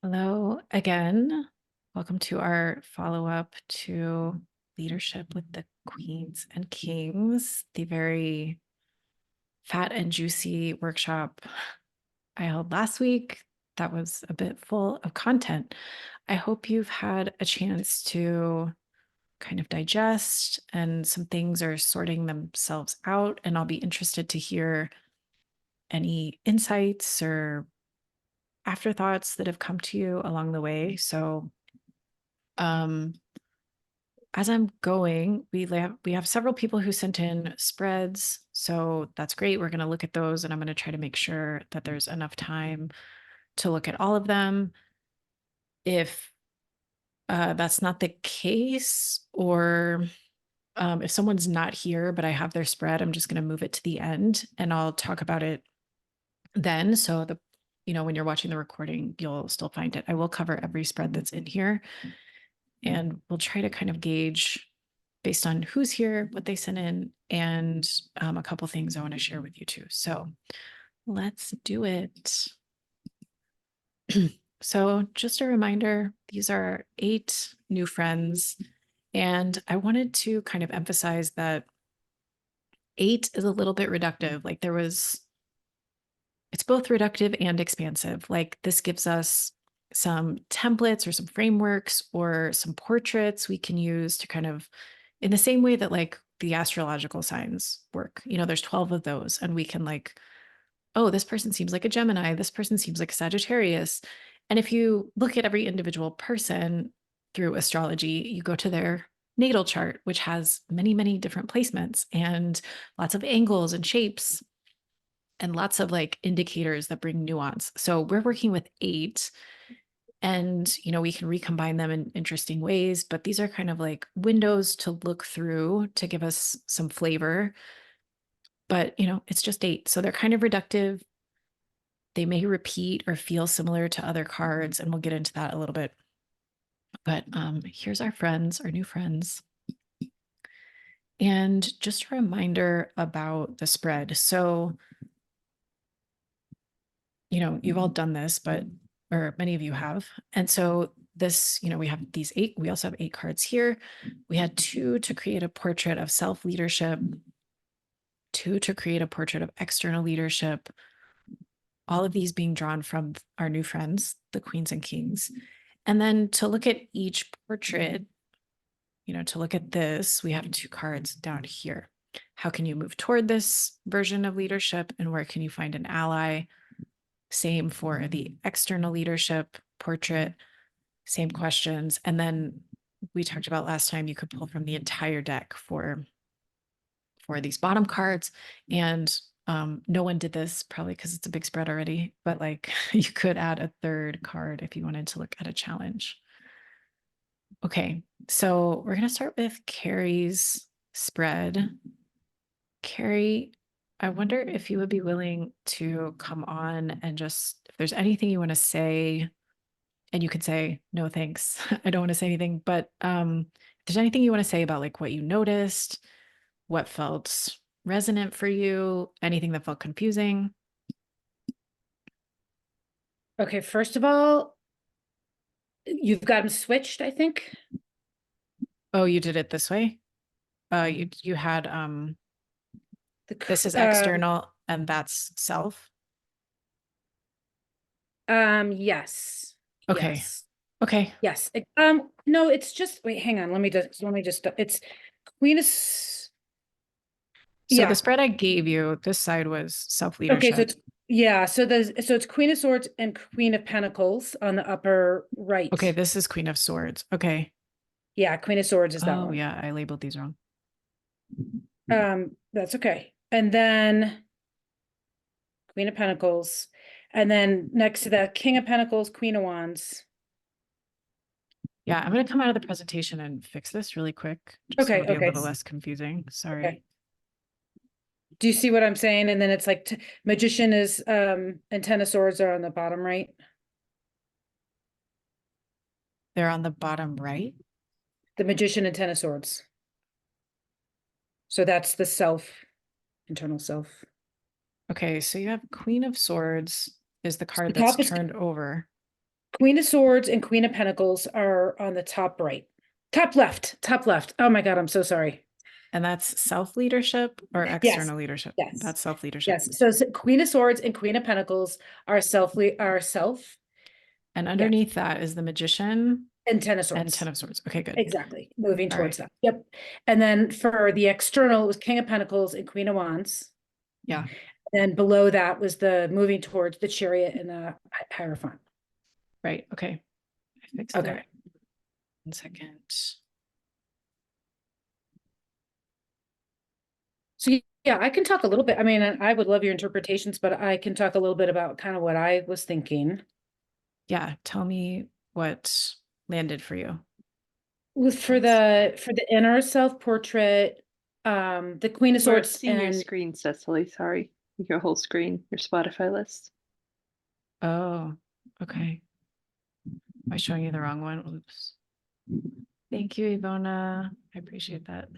Hello again. Welcome to our follow-up to Leadership with the Queens and Kings, the very fat and juicy workshop I held last week. That was a bit full of content. I hope you've had a chance to kind of digest and some things are sorting themselves out. And I'll be interested to hear any insights or afterthoughts that have come to you along the way. So, um, as I'm going, we have several people who sent in spreads, so that's great. We're going to look at those, and I'm going to try to make sure that there's enough time to look at all of them. If that's not the case, or if someone's not here but I have their spread, I'm just going to move it to the end, and I'll talk about it then. So when you're watching the recording, you'll still find it. I will cover every spread that's in here, and we'll try to kind of gauge based on who's here, what they sent in, and a couple things I want to share with you too. So let's do it. So just a reminder, these are 8 new friends. And I wanted to kind of emphasize that 8 is a little bit reductive. It's both reductive and expansive. Like this gives us some templates or some frameworks or some portraits we can use to kind of, in the same way that like the astrological signs work, there's 12 of those, and we can like, oh, this person seems like a Gemini, this person seems like a Sagittarius. And if you look at every individual person through astrology, you go to their natal chart, which has many, many different placements and lots of angles and shapes and lots of like indicators that bring nuance. So we're working with 8, and we can recombine them in interesting ways, but these are kind of like windows to look through to give us some flavor. But it's just 8, so they're kind of reductive. They may repeat or feel similar to other cards, and we'll get into that a little bit. But here's our friends, our new friends. And just a reminder about the spread. So you've all done this, or many of you have. And so this, we have these 8, we also have 8 cards here. We had 2 to create a portrait of self-leadership, 2 to create a portrait of external leadership, all of these being drawn from our new friends, the Queens and Kings. And then to look at each portrait, to look at this, we have 2 cards down here. How can you move toward this version of leadership, and where can you find an ally? Same for the external leadership portrait, same questions. And then we talked about last time, you could pull from the entire deck for these bottom cards. And no one did this probably because it's a big spread already, but like you could add a 3rd card if you wanted to look at a challenge. Okay, so we're going to start with Carrie's spread. Carrie, I wonder if you would be willing to come on and just, if there's anything you want to say, and you could say, no, thanks. I don't want to say anything, but if there's anything you want to say about like what you noticed, what felt resonant for you, anything that felt confusing. Okay, first of all, you've got them switched, I think. Oh, you did it this way? You had this is The external and that's self. yes. Okay. Yes. Okay. Yes. No, it's just wait, hang on. Let me just it's Queen of So the yeah. spread I gave you, this side was Okay, so self-leadership. it's yeah, so it's Queen of Swords and Queen of Pentacles on the upper Okay, right. this is Queen of Swords. Okay. Yeah, Queen of Swords is that Oh one. yeah, I labeled these wrong. That's okay. And then Queen of Pentacles, and then next to that, King of Pentacles, Queen of Wands. Yeah, I'm gonna come out of the presentation and fix this really quick, just so Okay, it'll be a okay. little less confusing. Sorry. Okay. Do you see what I'm saying? And then it's like Magician is and Ten of Swords are on the bottom right. They're on the bottom right. The Magician and Ten of Swords. So that's the self, internal self. Okay, so you have Queen of Swords is the So the card that's top is turned over. Queen of Swords and Queen of Pentacles are on the top right. Top left. Oh my God, I'm so sorry. And that's self-leadership or Yes, external leadership? yes, That's self-leadership. yes. So Queen of Swords and Queen of Pentacles are self. And underneath that is the Magician And Ten of and Swords. 10 of Swords. Okay, good. Exactly. Moving All towards right. that. Yep. And then for the external, it was King of Pentacles and Queen of Wands. Yeah. And below that was the moving towards the Chariot and the Hierophant. Right. Okay. I fixed Okay. it. 1 second. So yeah, I can talk a little bit. I mean, I would love your interpretations, but I can talk a little bit about kind of what I was thinking. Yeah. Tell me what landed for you. For the inner self portrait, the Queen of We're Swords seeing your and screen, Cecily. Sorry. Your whole screen, your Spotify list. Oh, okay. Am I showing you the wrong one? Oops. Thank you, Ivona. I appreciate that.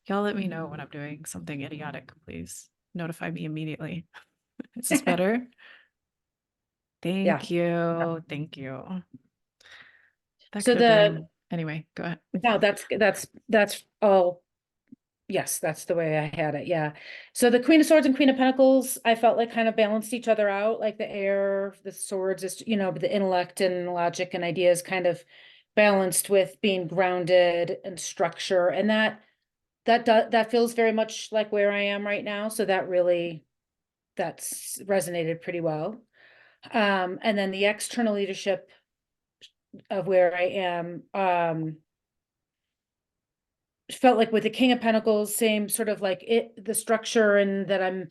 Y'all let me know when I'm doing something idiotic, please. Notify me immediately. Is this better? Thank you. Thank you. That so could have been anyway, go ahead. no, that's all. Yes, that's the way I had it. Yeah. So the Queen of Swords and Queen of Pentacles, I felt like kind of balanced each other out, like the air, the swords is, the intellect and logic and ideas kind of balanced with being grounded and structure. And that feels very much like where I am right now. So that's resonated pretty well. And then the external leadership of where I am, felt like with the King of Pentacles, same sort of like the structure and that I'm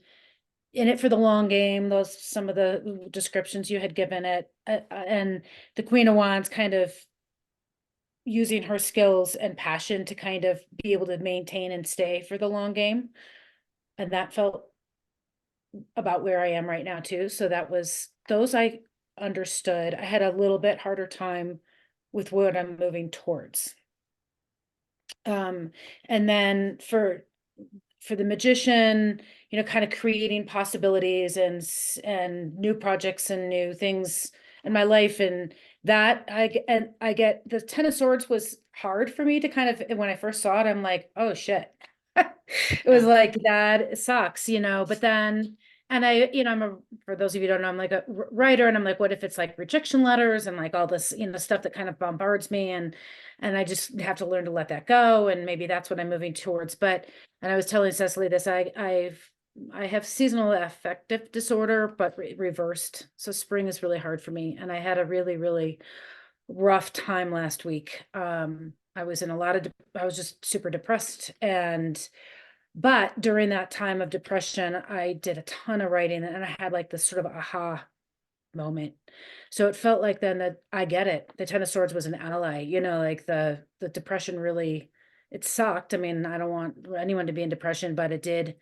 in it for the long game. Those some of the descriptions you had given it, and the Queen of Wands kind of using her skills and passion to kind of be able to maintain and stay for the long game, and that felt about where I am right now too. So those I understood. I had a little bit harder time with what I'm moving towards. And then for the Magician, kind of creating possibilities and new projects and new things in my life. And that I get the Ten of Swords was hard for me to kind of, when I first saw it, I'm like, oh shit. It was like, that sucks, but then, and for those of you who don't know, I'm like a writer, and I'm like, what if it's like rejection letters and like all this, stuff that kind of bombards me, and I just have to learn to let that go, and maybe that's what I'm moving towards. And I was telling Cecily this, I have seasonal affective disorder, but reversed. So spring is really hard for me, and I had a really, really rough time last week. I was in I was just super depressed, but during that time of depression, I did a ton of writing, and I had like this sort of aha moment. So it felt like then that I get it. The Ten of Swords was an ally, like the depression really, it sucked. I mean, I don't want anyone to be in depression, but it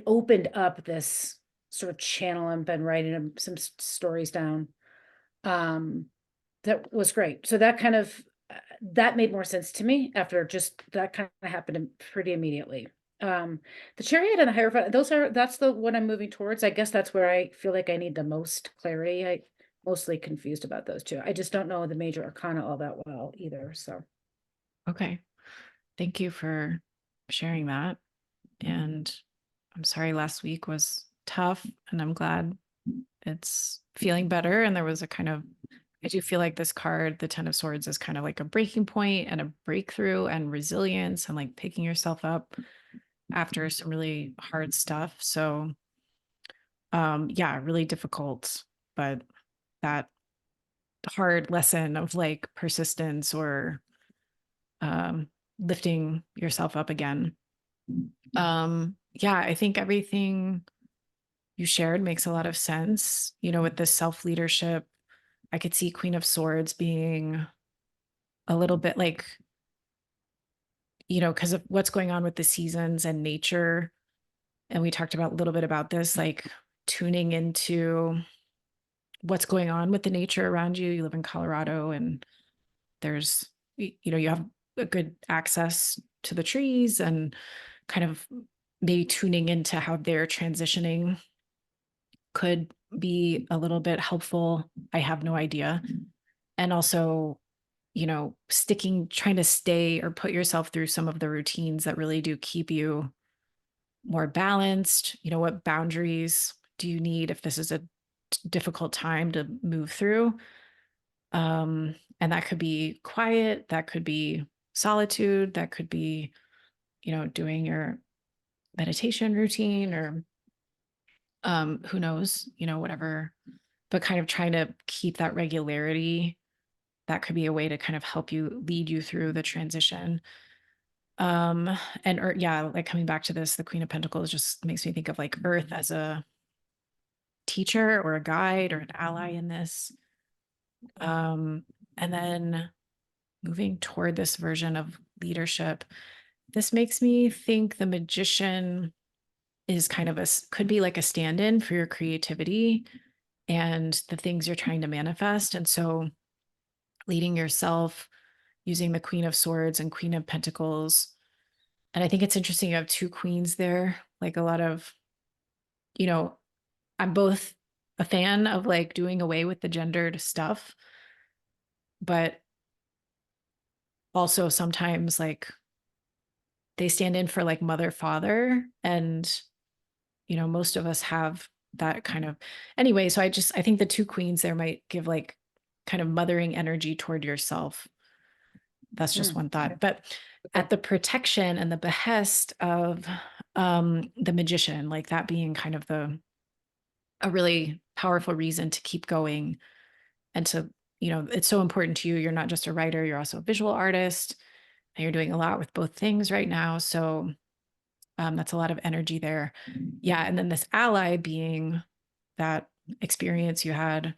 opened up this sort of channel. I've been writing some stories down. That was great. So that made more sense to me after just that kind of happened pretty immediately. The Chariot and the Hierophant, that's the one I'm moving towards. I guess that's where I feel like I need the most clarity. I mostly confused about those two. I just don't know the major arcana all that well either. So Okay. Thank you for sharing that. And I'm sorry last week was tough, and I'm glad it's feeling better. And there was I do feel like this card, the Ten of Swords, is kind of like a breaking point and a breakthrough and resilience and like picking yourself up after some really hard stuff. So yeah, really difficult, but that hard lesson of like persistence or lifting yourself up again. Yeah, I think everything you shared makes a lot of sense. With this self-leadership, I could see Queen of Swords being a little bit like, because of what's going on with the seasons and nature. And we talked about a little bit about this, like tuning into what's going on with the nature around you. You live in Colorado, and there's, you have a good access to the trees, and kind of maybe tuning into how they're transitioning could be a little bit helpful. I have no idea. And also, trying to stay or put yourself through some of the routines that really do keep you more balanced. What boundaries do you need if this is a difficult time to move through? And that could be quiet, that could be solitude, that could be, doing your meditation routine or who knows, whatever, but kind of trying to keep that regularity. That could be a way to kind of help you lead you through the transition. Um, or yeah, like coming back to this, the Queen of Pentacles just makes me think of like Earth as a teacher or a guide or an ally in this. And then moving toward this version of leadership, this makes me think the Magician is kind of could be like a stand-in for your creativity and the things you're trying to manifest. And so leading yourself, using the Queen of Swords and Queen of Pentacles. And I think it's interesting you have two queens there, like a lot of, I'm both a fan of like doing away with the gendered stuff, but also sometimes like they stand in for like mother, father, and most of us have that kind of anyway. So I think the two queens there might give like kind of mothering energy toward yourself. That's just one thought. But at the protection and the behest of the Magician, like that being kind of a really powerful reason to keep going and to, it's so important to you. You're not just a writer, you're also a visual artist, and you're doing a lot with both things right now. So that's a lot of energy there. Yeah. And then this ally being that experience you had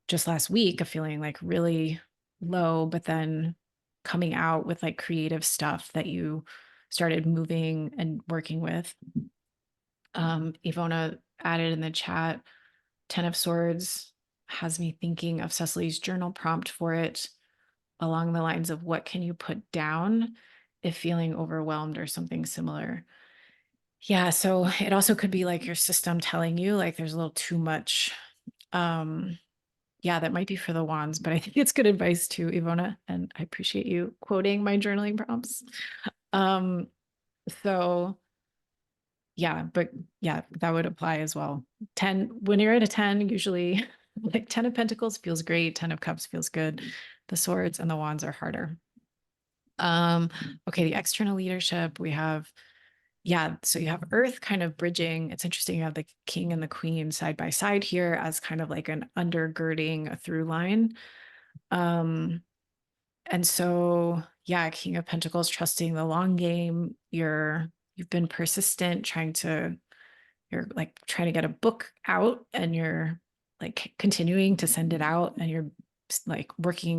just last week of feeling like really low, but then coming out with like creative stuff that you started moving and working with. Ivona added in the chat, 10 of Swords has me thinking of Cecily's journal prompt for it along the lines of what can you put down if feeling overwhelmed or something similar. Yeah, so it also could be like your system telling you like there's a little too much. Yeah, that might be for the wands, but I think it's good advice too, Ivona, and I appreciate you quoting my journaling prompts. So yeah, but yeah, that would apply as well. 10, when you're at a 10, usually like 10 of Pentacles feels great, 10 of Cups feels good. The Swords and the Wands are harder. Okay, the external leadership, we have, yeah, so you have Earth kind of bridging. It's interesting, you have the King and the Queen side by side here as kind of like an undergirding a through line. And so, yeah, King of Pentacles, trusting the long game. You've been persistent, you're like trying to get a book out and you're like continuing to send it out and you're like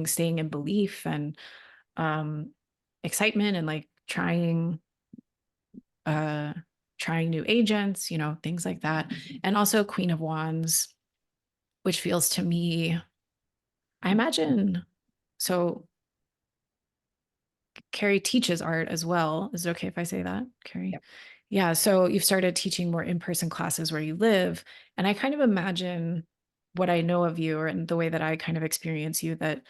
staying in belief and excitement and like trying new agents, things like that. And also Queen of Wands, which feels to me, I imagine, so Carrie teaches art as well. Is it okay if I say that, Carrie? Yep. Yeah. So you've started teaching more in-person classes where you live. And I kind of imagine what I know of you or in the way that I kind of experience you, that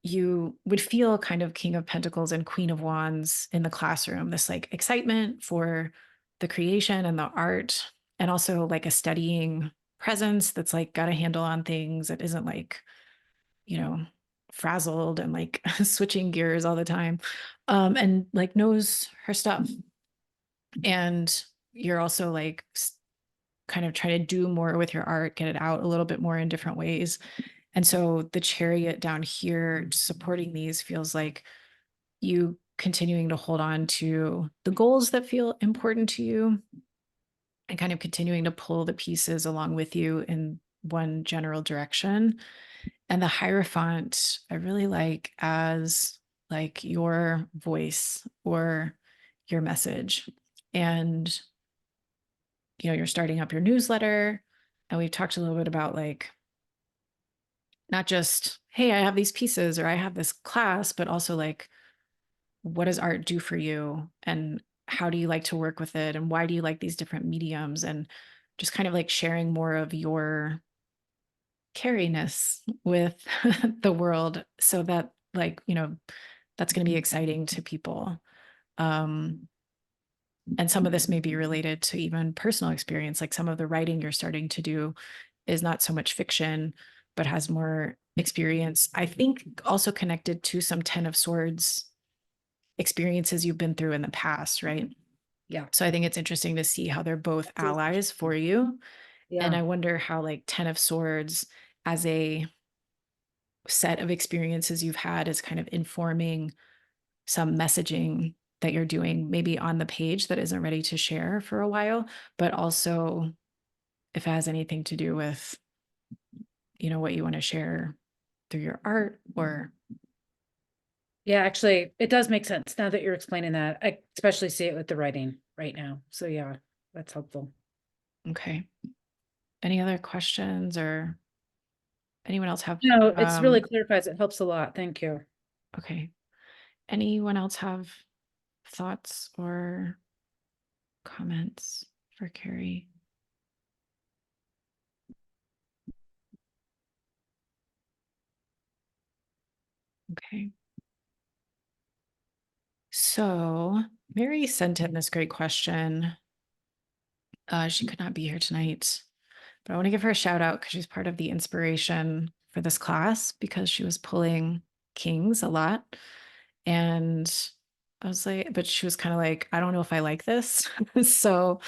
you would feel kind of King of Pentacles and Queen of Wands in the classroom, this like excitement for the creation and the art, and also like a steadying presence that's like got a handle on things that isn't like, frazzled and like switching gears all the time, and like knows her stuff. And you're also like kind of trying to do more with your art, get it out a little bit more in different ways. And so the Chariot down here supporting these feels like you continuing to hold on to the goals that feel important to you and kind of continuing to pull the pieces along with you in one general direction. And the Hierophant, I really like as like your voice or your message. And, you're starting up your newsletter. And we've talked a little bit about like, not just, hey, I have these pieces or I have this class, but also like, what does art do for you? And how do you like to work with it? And why do you like these different mediums? And just kind of like sharing more of your cariness with the world so that like, that's going to be exciting to people. Um, and some of this may be related to even personal experience. Like some of the writing you're starting to do is not so much fiction, but has more experience. I think also connected to some Ten of Swords experiences you've been through in the past, right? Yeah. So I think it's interesting to see how they're both That's allies for you. And Yeah. I wonder how like Ten of Swords as a set of experiences you've had is kind of informing some messaging that you're doing maybe on the page that isn't ready to share for a while, but also if it has anything to do with, what you want to share through your art or. Yeah, actually, it does make sense now that you're explaining that. I especially see it with the writing right now. So yeah, that's helpful. Okay. Any other questions or anyone else have? No, it's really clarifies. It helps a lot. Thank you. Okay. Anyone else have thoughts or comments for Carrie? Okay. So Mary sent in this great question. She could not be here tonight, but I want to give her a shout out because she's part of the inspiration for this class because she was pulling kings a lot. And I was like, but she was kind of like, I don't know if I like this. So,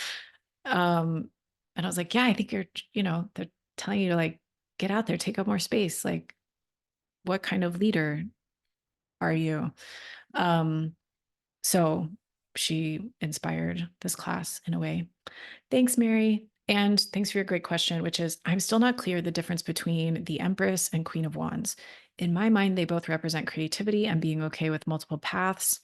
and I was like, yeah, I think they're telling you to like get out there, take up more space. Like, what kind of leader are you? So she inspired this class in a way. Thanks, Mary. And thanks for your great question, which is I'm still not clear the difference between the Empress and Queen of Wands. In my mind, they both represent creativity and being okay with multiple paths.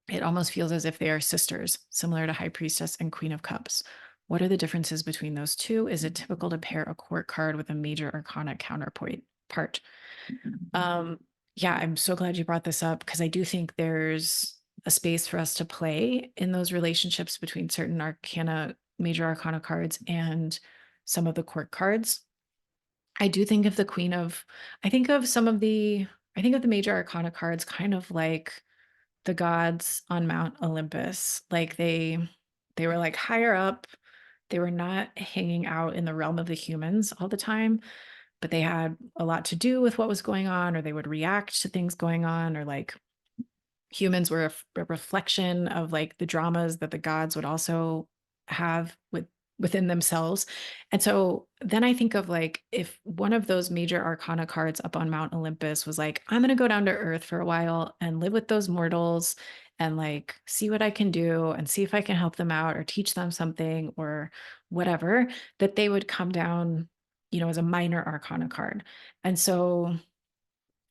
It almost feels as if they are sisters, similar to High Priestess and Queen of Cups. What are the differences between those two? Is it typical to pair a court card with a major arcana counterpoint part? Yeah, I'm so glad you brought this up because I do think there's a space for us to play in those relationships between certain major arcana cards and some of the court cards. I do think of the Queen of, I think of some of the, I think of the major arcana cards kind of like the gods on Mount Olympus. Like they were like higher up. They were not hanging out in the realm of the humans all the time, but they had a lot to do with what was going on, or they would react to things going on, or like humans were a reflection of like the dramas that the gods would also have within themselves. And so then I think of like if one of those major arcana cards up on Mount Olympus was like, I'm going to go down to earth for a while and live with those mortals and like see what I can do and see if I can help them out or teach them something or whatever, that they would come down, as a minor arcana card. And so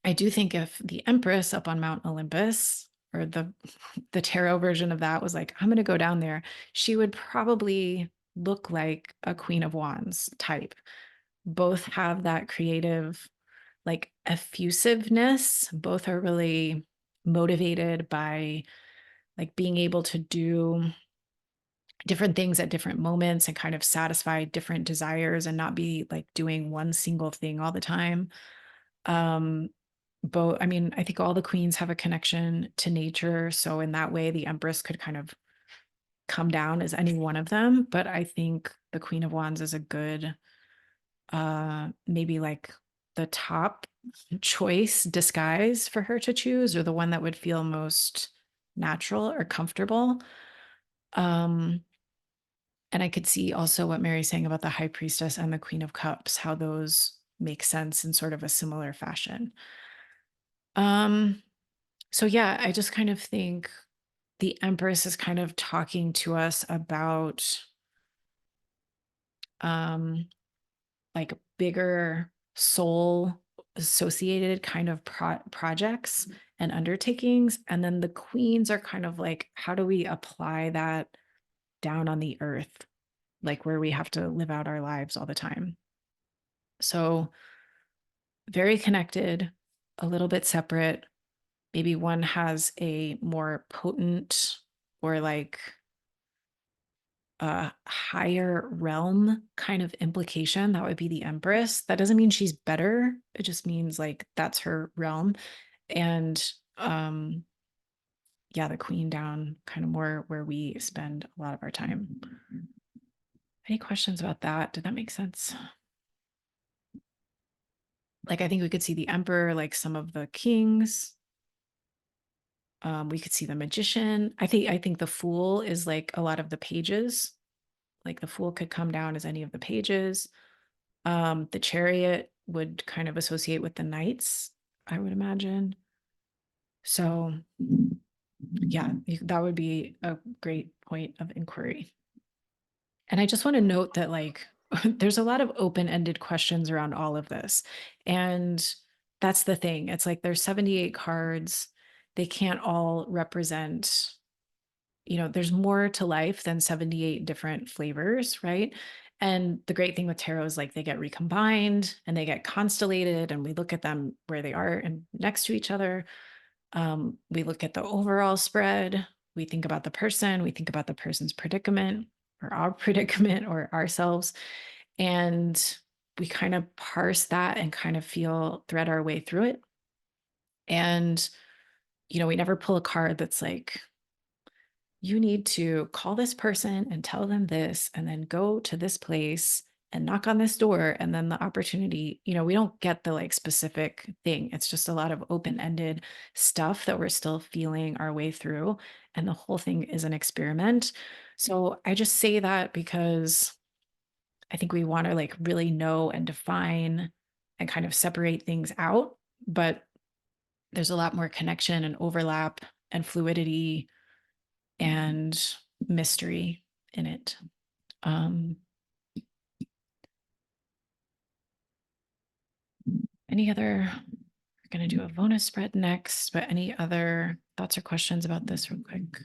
I do think if the Empress up on Mount Olympus or the tarot version of that was like, I'm going to go down there, she would probably look like a Queen of Wands type. Both have that creative, like effusiveness. Both are really motivated by like being able to do different things at different moments and kind of satisfy different desires and not be like doing one single thing all the time. Both, I mean, I think all the queens have a connection to nature. So in that way, the Empress could kind of come down as any one of them. But I think the Queen of Wands is a good, maybe like the top choice disguise for her to choose, or the one that would feel most natural or comfortable. And I could see also what Mary's saying about the High Priestess and the Queen of Cups, how those make sense in sort of a similar fashion. So yeah, I just kind of think the Empress is kind of talking to us about um like bigger soul associated kind of projects and undertakings. And then the queens are kind of like, how do we apply that down on the earth, like where we have to live out our lives all the time? So very connected, a little bit separate. Maybe one has a more potent or like a higher realm kind of implication. That would be the Empress. That doesn't mean she's better. It just means like that's her realm. And yeah, the Queen down kind of more where we spend a lot of our time. Any questions about that? Did that make sense? Like, I think we could see the Emperor, like some of the kings. We could see the Magician. I think the Fool is like a lot of the pages. Like the Fool could come down as any of the pages. The Chariot would kind of associate with the knights, I would imagine. So yeah, that would be a great point of inquiry. And I just want to note that like there's a lot of open-ended questions around all of this. And that's the thing. It's like there's 78 cards. They can't all represent, there's more to life than 78 different flavors, right? And the great thing with tarot is like they get recombined and they get constellated, and we look at them where they are and next to each other. We look at the overall spread. We think about the person. We think about the person's predicament or our predicament or ourselves. And we kind of parse that and kind of thread our way through it. And, we never pull a card that's like, you need to call this person and tell them this, and then go to this place and knock on this door. And then the opportunity, we don't get the like specific thing. It's just a lot of open-ended stuff that we're still feeling our way through. And the whole thing is an experiment. So I just say that because I think we want to like really know and define and kind of separate things out. But there's a lot more connection and overlap and fluidity and mystery in it. Any other, we're going to do a bonus spread next, but any other thoughts or questions about this real quick?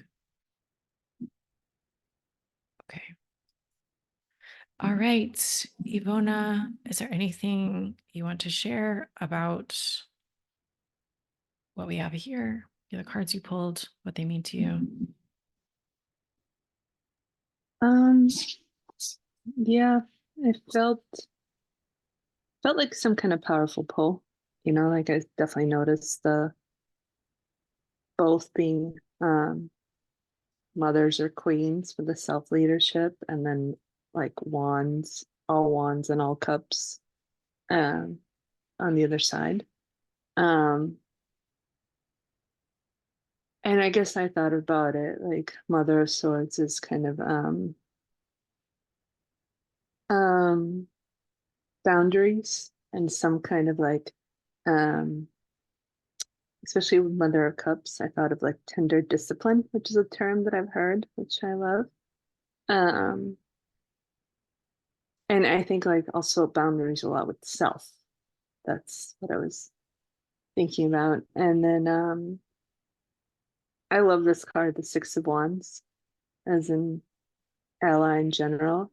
Okay. All right, Ivona, is there anything you want to share about what we have here, the cards you pulled, what they mean to you? Yeah, it felt like some kind of powerful pull, like I definitely noticed the both being mothers or queens for the self-leadership, and then like wands, all wands and all cups on the other side. And I guess I thought about it like Mother of Swords is kind of boundaries and some kind of like especially with Mother of Cups, I thought of like tender discipline, which is a term that I've heard, which I love. And I think like also boundaries a lot with self. That's what I was thinking about. And then I love this card, the Six of Wands, as an ally in general.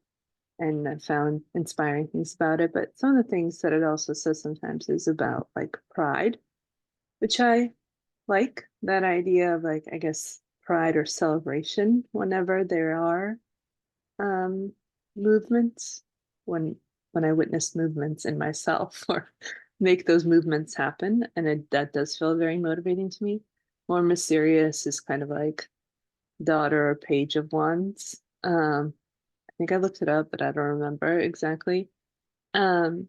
And I found inspiring things about it. But some of the things that it also says sometimes is about like pride, which I like that idea of like, I guess, pride or celebration whenever there are movements, when I witness movements in myself or make those movements happen. And that does feel very motivating to me. More mysterious is kind of like Daughter or Page of Wands. I think I looked it up, but I don't remember exactly. And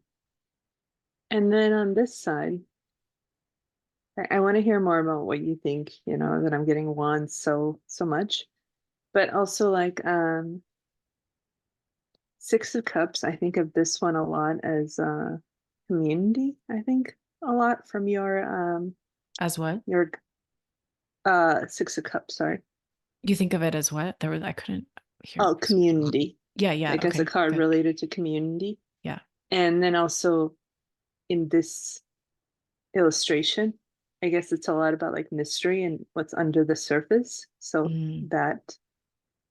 then on this side, I want to hear more about what you think, that I'm getting wands so much. But also like Six of Cups, I think of this one a lot as community, I think a lot from As what? your Six of Cups, sorry. You think of it as what? I couldn't hear. Oh, community. Yeah. Like as a Okay, card good. related to community. Yeah. And then also in this illustration, I guess it's a lot about like mystery and what's under the surface. So that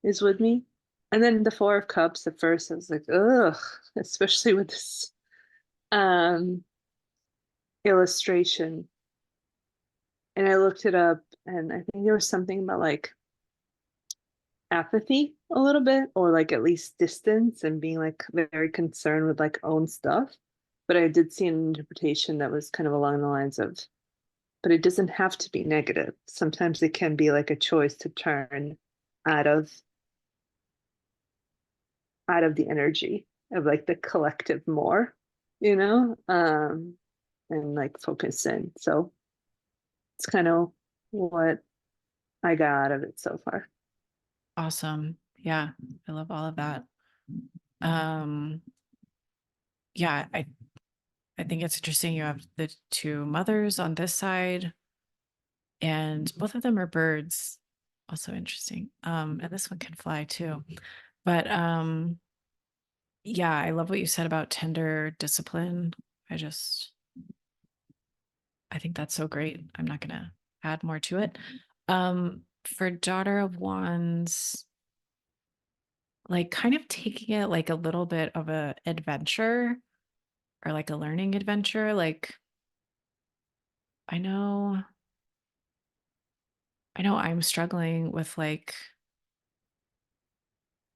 is with me. And then the Four of Cups, at first I was like, ugh, especially with this illustration. And I looked it up, and I think there was something about like apathy a little bit, or like at least distance and being like very concerned with like own stuff. But I did see an interpretation that was kind of along the lines of, but it doesn't have to be negative. Sometimes it can be like a choice to turn out of out of the energy of like the collective more, you know, and like focus in. So it's kind of what I got out of it so far. Awesome. Yeah, I love all of that. Um, yeah, I think it's interesting. You have the two mothers on this side, and both of them are birds. Also interesting. And this one can fly too. But yeah, I love what you said about tender discipline. I think that's so great. I'm not gonna add more to it. For Daughter of Wands, like kind of taking it like a little bit of a adventure or like a learning adventure. Like I know I'm struggling with like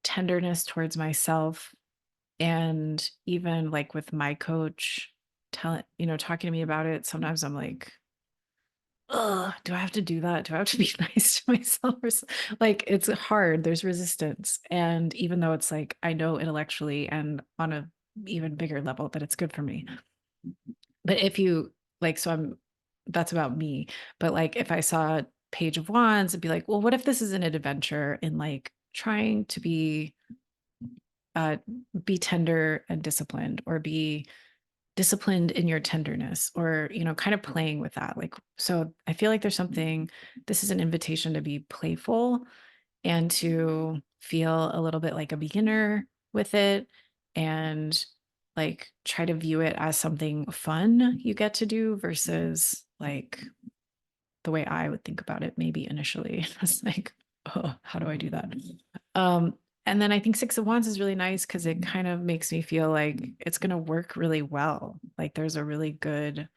tenderness towards myself, and even like with my coach talking to me about it. Sometimes I'm like, oh, do I have to do that? Do I have to be nice to myself? Like it's hard. There's resistance. And even though it's like I know intellectually and on a even bigger level that it's good for me. But if you like, so I'm that's about me. But like if I saw Page of Wands, I'd be like, well, what if this is an adventure in like trying to uh be tender and disciplined, or be disciplined in your tenderness, or kind of playing with that. Like, so I feel like there's something, this is an invitation to be playful and to feel a little bit like a beginner with it, and like try to view it as something fun you get to do versus like the way I would think about it maybe initially. It's like, oh, how do I do that? Um, and then I think Six of Wands is really nice because it kind of makes me feel like it's going to work really well. Like there's a really good,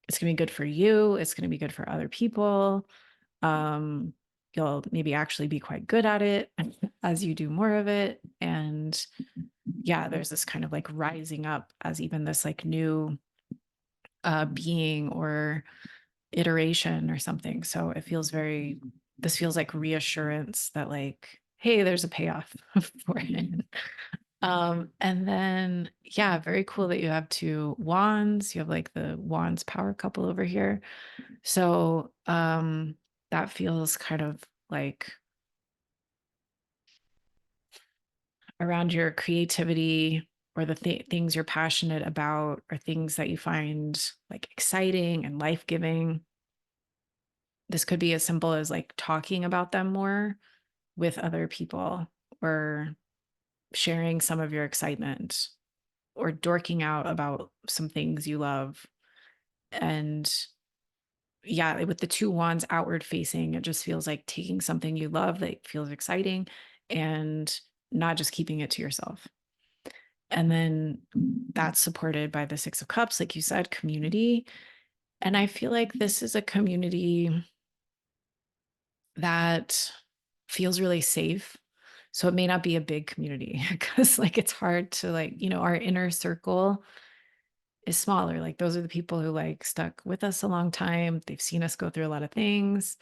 it's going to be good for you. It's going to be good for other people. Um, you'll maybe actually be quite good at it as you do more of it. And yeah, there's this kind of like rising up as even this like new being or iteration or something. So this feels like reassurance that like, hey, there's a payoff for it. And then yeah, very cool that you have two wands. You have like the wands power couple over here. So that feels kind of like around your creativity, or the things you're passionate about, or things that you find like exciting and life-giving. This could be as simple as like talking about them more with other people, or sharing some of your excitement, or dorking out about some things you love. And yeah, with the two wands outward facing, it just feels like taking something you love that feels exciting and not just keeping it to yourself. And then that's supported by the Six of Cups, like you said, community. And I feel like this is a community that feels really safe. So it may not be a big community because like it's hard to like, our inner circle is smaller. Like those are the people who like stuck with us a long time. They've seen us go through a lot of things.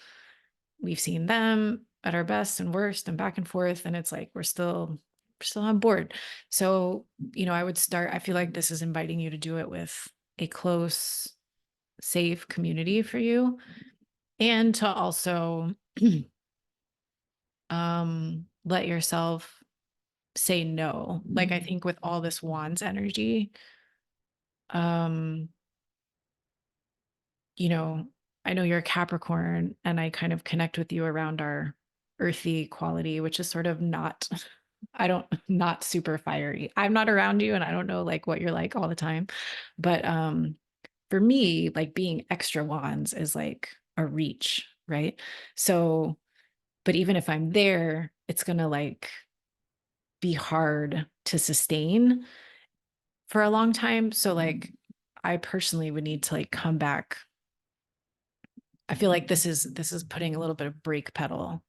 We've seen them at our best and worst and back and forth. And it's like we're still on board. So, I feel like this is inviting you to do it with a close, safe community for you. And to also let yourself say no. Like I think with all this wands energy, um, you know, I know you're a Capricorn, and I kind of connect with you around our earthy quality, which is sort of not, not super fiery. I'm not around you and I don't know like what you're like all the time. But for me, like being extra wands is like a reach, right? So, but even if I'm there, it's gonna like be hard to sustain for a long time. So like I personally would need to like come back. I feel like this is putting a little bit of brake pedal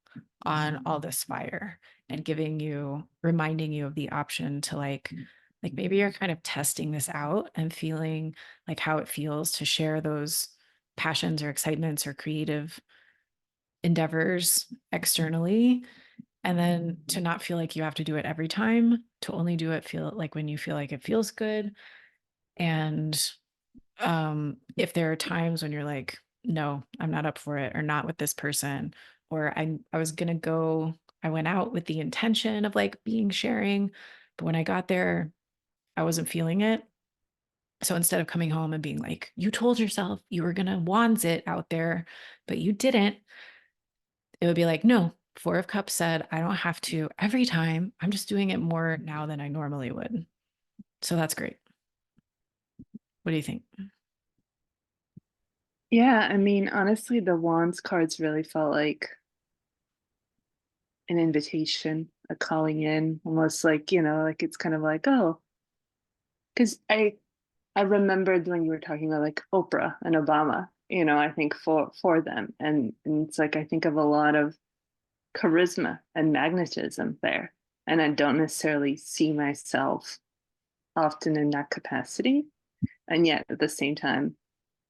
on all this fire and reminding you of the option to like maybe you're kind of testing this out and feeling like how it feels to share those passions or excitements or creative endeavors externally, and then to not feel like you have to do it every time, to only do it feel like when you feel like it feels good. And if there are times when you're like, no, I'm not up for it, or not with this person, or I went out with the intention of like being sharing, but when I got there, I wasn't feeling it. So instead of coming home and being like, you told yourself you were gonna wands it out there, but you didn't, it would be like, no, Four of Cups said, I don't have to every time. I'm just doing it more now than I normally would. So that's great. What do you think? Yeah, I mean, honestly, the Wands cards really felt like an invitation, a calling in, almost like, like it's kind of like, oh, because I remembered when you were talking about like Oprah and Obama, I think for them. And it's like I think of a lot of charisma and magnetism there. And I don't necessarily see myself often in that capacity. And yet at the same time,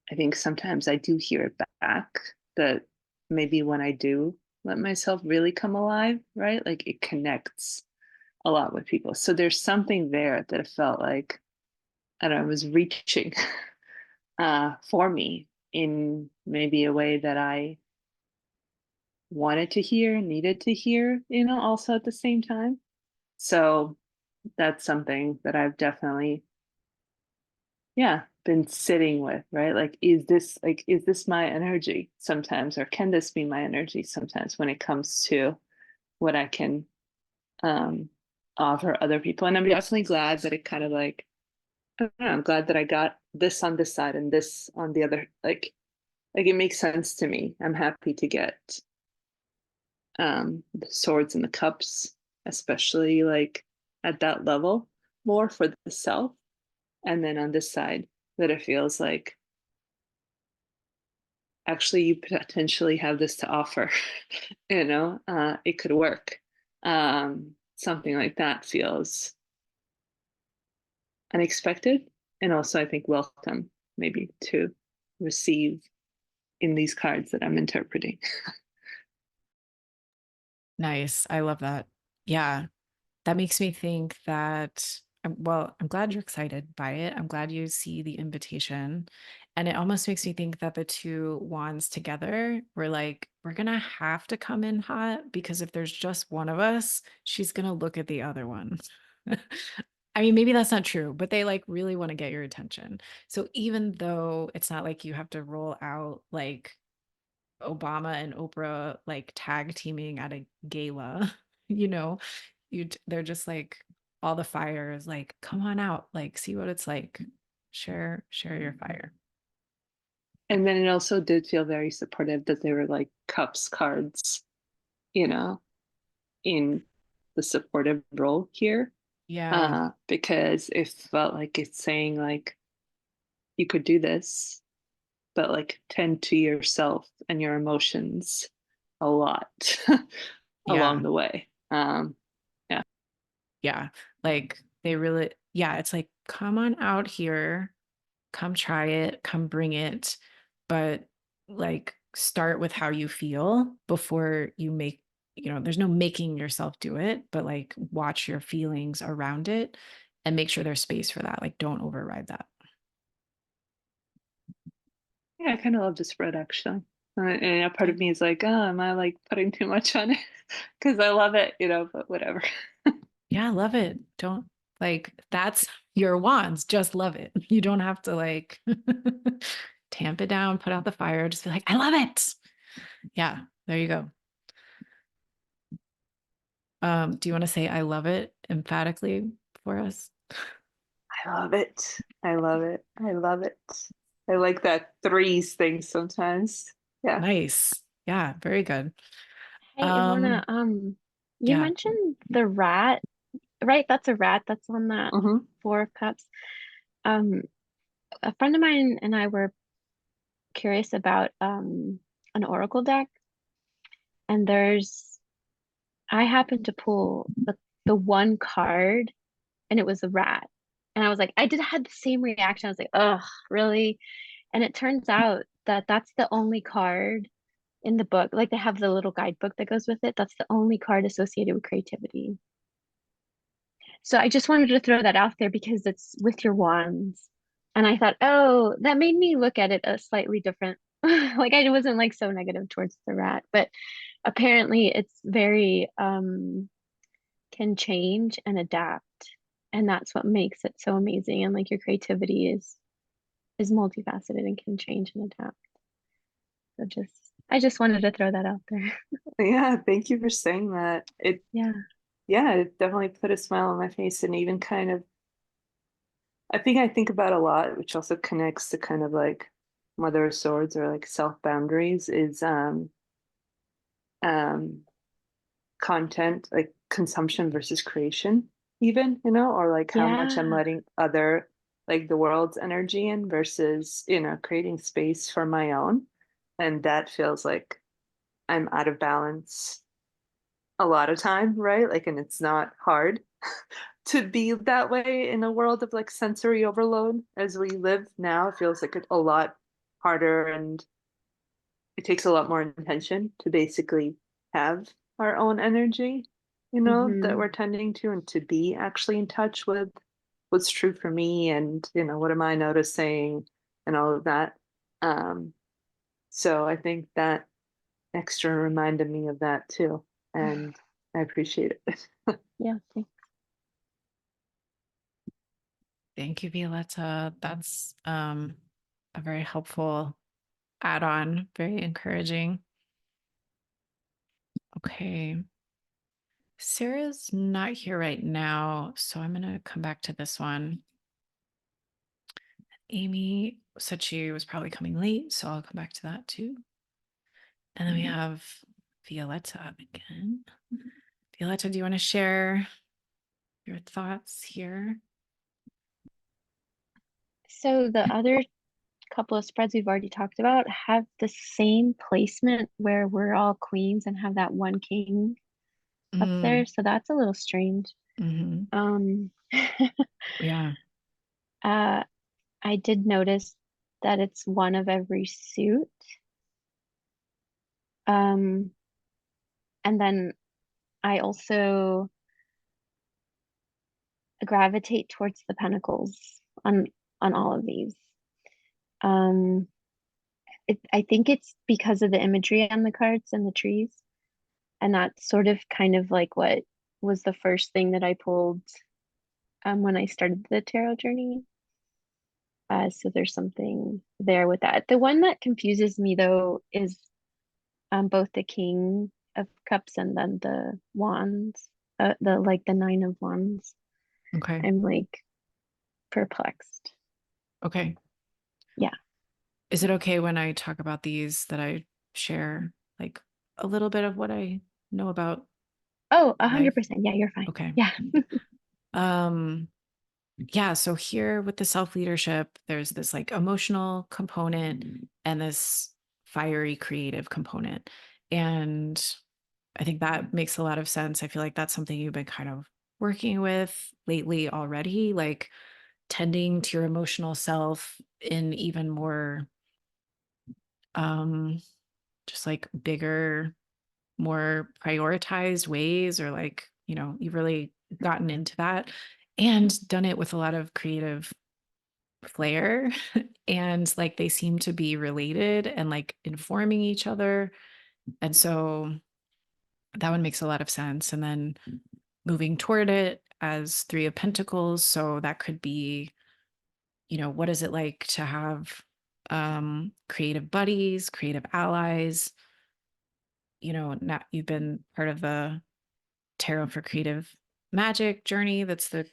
I think sometimes I do hear it back that maybe when I do let myself really come alive, right? Like it connects a lot with people. So there's something there that it felt like, I don't know, it was reaching for me in maybe a way that I wanted to hear, needed to hear, also at the same time. So that's something that I've definitely, yeah, been sitting with, right? Like, is this my energy sometimes, or can this be my energy sometimes when it comes to what I can um offer other people? And I'm definitely glad that it kind of like, I don't know, I'm glad that I got this on this side and this on the other. Like it makes sense to me. I'm happy to get the swords and the cups, especially like at that level, more for the self. And then on this side, that it feels like actually you potentially have this to offer. It could work. Something like that feels unexpected, and also I think welcome maybe to receive in these cards that I'm interpreting. Nice. I love that. Yeah. That makes me think that, I'm glad you're excited by it. I'm glad you see the invitation. And it almost makes me think that the two wands together were like, we're going to have to come in hot because if there's just one of us, she's going to look at the other one. I mean, maybe that's not true, but they like really want to get your attention. So even though it's not like you have to roll out like Obama and Oprah like tag teaming at a gala, you know, they're just like all the fire is like, come on out, like see what it's like. Share your fire. And then it also did feel very supportive that they were like cups cards, you know, in the supportive role here. Yeah. Because it felt like it's saying like you could do this, but like tend to yourself and your emotions a lot along Yeah. the way. Yeah. Yeah. Like they really, yeah, it's like, come on out here, come try it, come bring it, but like start with how you feel before you make, there's no making yourself do it, but like watch your feelings around it and make sure there's space for that. Like don't override that. Yeah, I kind of love the spread actually. And a part of me is like, oh, am I like putting too much on it? Because I love it, but whatever. Yeah, I love it. Don't like that's your wands. Just love it. You don't have to like tamp it down, put out the fire. Just be like, I love it. Yeah, there you go. Do you want to say I love it emphatically for us? I love it. I love it. I love it. I like that threes thing sometimes. Yeah. Nice. Yeah, very good. Hey, Ivana, Um, you yeah. mentioned the rat, right? That's a rat that's on that Mm-hmm. Four of Cups. Um, a friend of mine and I were curious about an oracle deck, and there's I happened to pull the one card and it was a rat. And I was like, had the same reaction. I was like, oh, really? And it turns out that that's the only card in the book. Like they have the little guidebook that goes with it. That's the only card associated with creativity. So I just wanted to throw that out there because it's with your wands. And I thought, oh, that made me look at it a slightly different. Like I wasn't like so negative towards the rat, but apparently it's very can change and adapt. And that's what makes it so amazing. And like your creativity is multifaceted and can change and adapt. So I just wanted to throw that out there. Yeah, thank you for saying that. Yeah. Yeah, it definitely put a smile on my face and even kind of, I think about a lot, which also connects to kind of like Mother of Swords or like self boundaries is um content, like consumption versus creation, even, or like how much I'm Yeah. letting other, like the world's energy in versus, creating space for my own. And that feels like I'm out of balance a lot of time, right? Like, and it's not hard to be that way in a world of like sensory overload as we live now. It feels like a lot harder and it takes a lot more intention to basically have our own energy, that Hmm. we're tending to and to be actually in touch with what's true for me and, what am I noticing and all of that. Um, so I think that extra reminded me of that too. And I appreciate it. Yeah. Thank you, Violetta. That's a very helpful add-on, very encouraging. Okay. Sarah's not here right now, so I'm going to come back to this one. Amy said she was probably coming late, so I'll come back to that too. And then we have Violetta again. Violetta, do you want to share your thoughts here? So the other couple of spreads we've already talked about have the same placement where we're all queens and have that one king up there. So that's a little strange. Mm-hmm. Um, Yeah. I did notice that it's one of every suit. And then I also gravitate towards the pentacles on all of these. Um, I think it's because of the imagery on the cards and the trees. And that's sort of kind of like what was the first thing that I pulled when I started the tarot journey. So there's something there with that. The one that confuses me though is both the King of Cups and then the Wands, the Nine of Wands. Okay. I'm like perplexed. Okay. Yeah. Is it okay when I talk about these that I share like a little bit of what I know about? Oh, Life? 100%. Yeah, you're fine. Okay. Yeah. Yeah, so here with the self-leadership, there's this like emotional component and this fiery creative component. And I think that makes a lot of sense. I feel like that's something you've been kind of working with lately already, like tending to your emotional self in even more um just like bigger, more prioritized ways, or like, you've really gotten into that and done it with a lot of creative flair. And like they seem to be related and like informing each other. And so that one makes a lot of sense. And then moving toward it as Three of Pentacles. So that could be, what is it like to have creative buddies, creative allies? Not you've been part of the Tarot for Creative Magic journey. That's the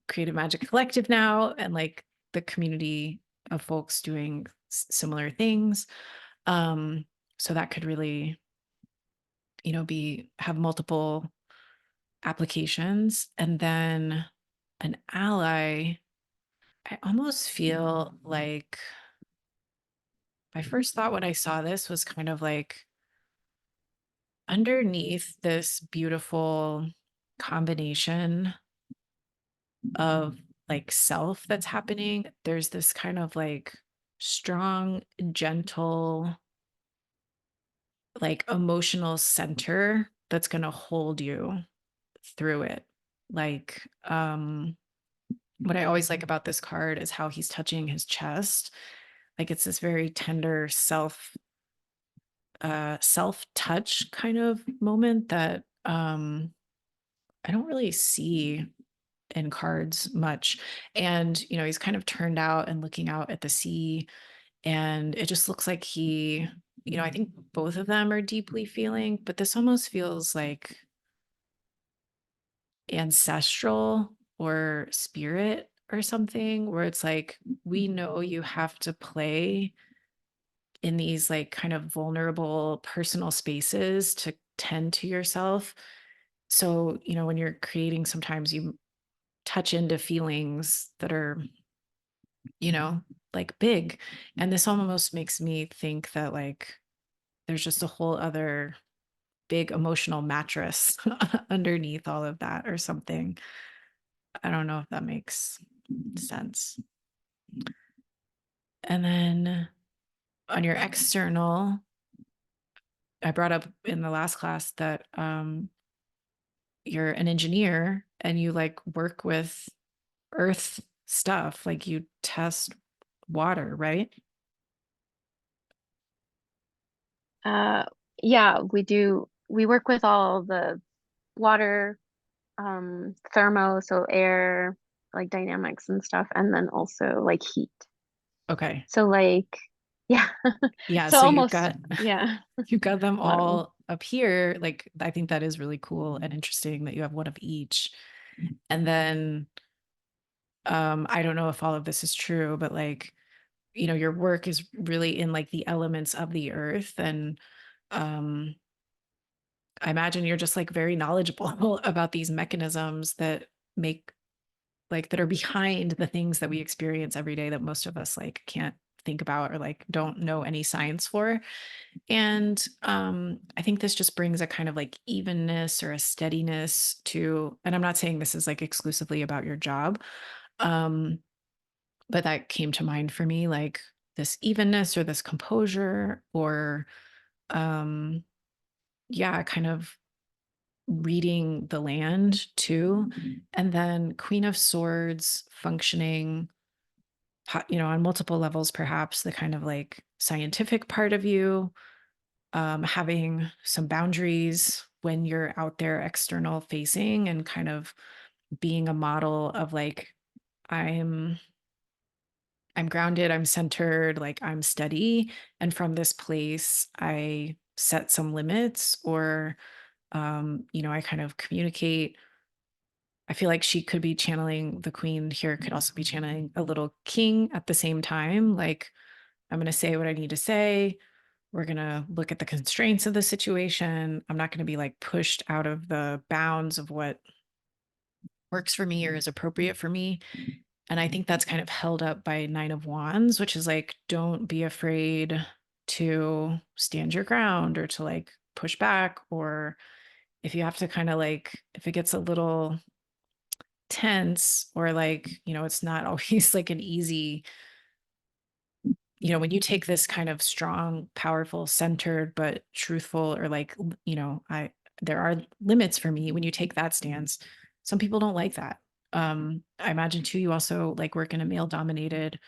Creative Magic Collective now, and like the community of folks doing similar things. So that could really, have multiple applications. And then an ally, I almost feel like my first thought when I saw this was kind of like underneath this beautiful combination of like self that's happening, there's this kind of like strong, gentle, like emotional center that's going to hold you through it. Like, what I always like about this card is how he's touching his chest. Like it's this very tender self touch kind of moment that I don't really see in cards much. And he's kind of turned out and looking out at the sea, and it just looks like I think both of them are deeply feeling, but this almost feels like ancestral or spirit or something, where it's like, we know you have to play in these like kind of vulnerable personal spaces to tend to yourself. So, when you're creating, sometimes you touch into feelings that are, like big. And this almost makes me think that like there's just a whole other big emotional mattress underneath all of that or something. I don't know if that makes sense. And then on your external, I brought up in the last class that you're an engineer and you like work with earth stuff, like you test water, right? Uh, yeah, we do. We work with all the water, thermo, so air, like dynamics and stuff, and then also like heat. Okay. So like, yeah. Yeah. So So almost, yeah, you've got them a lot of them. all up here. Like, I think that is really cool and interesting that you have one of each. And then, I don't know if all of this is true, but like, your work is really in like the elements of the earth. And, um, I imagine you're just like very knowledgeable about these mechanisms that make that are behind the things that we experience every day that most of us like can't think about or like don't know any science for. And I think this just brings a kind of like evenness or a steadiness to, and I'm not saying this is like exclusively about your job, um, but that came to mind for me, like this evenness or this composure or um yeah, kind of reading the land too. And then Queen of Swords functioning, on multiple levels, perhaps the kind of like scientific part of you, having some boundaries when you're out there external facing and kind of being a model of like, I'm I'm grounded, I'm centered, like I'm steady. And from this place, I set some limits or I kind of communicate. I feel like she could be channeling the queen here, could also be channeling a little king at the same time. Like, I'm going to say what I need to say. We're going to look at the constraints of the situation. I'm not going to be like pushed out of the bounds of what works for me or is appropriate for me. And I think that's kind of held up by Nine of Wands, which is like, don't be afraid to stand your ground or to like push back. Or if you have to kind of like, if it gets a little tense or like, it's not always like an easy, when you take this kind of strong, powerful, centered, but truthful, or like, there are limits for me when you take that stance. Some people don't like that. I imagine too, you also like work in a male dominated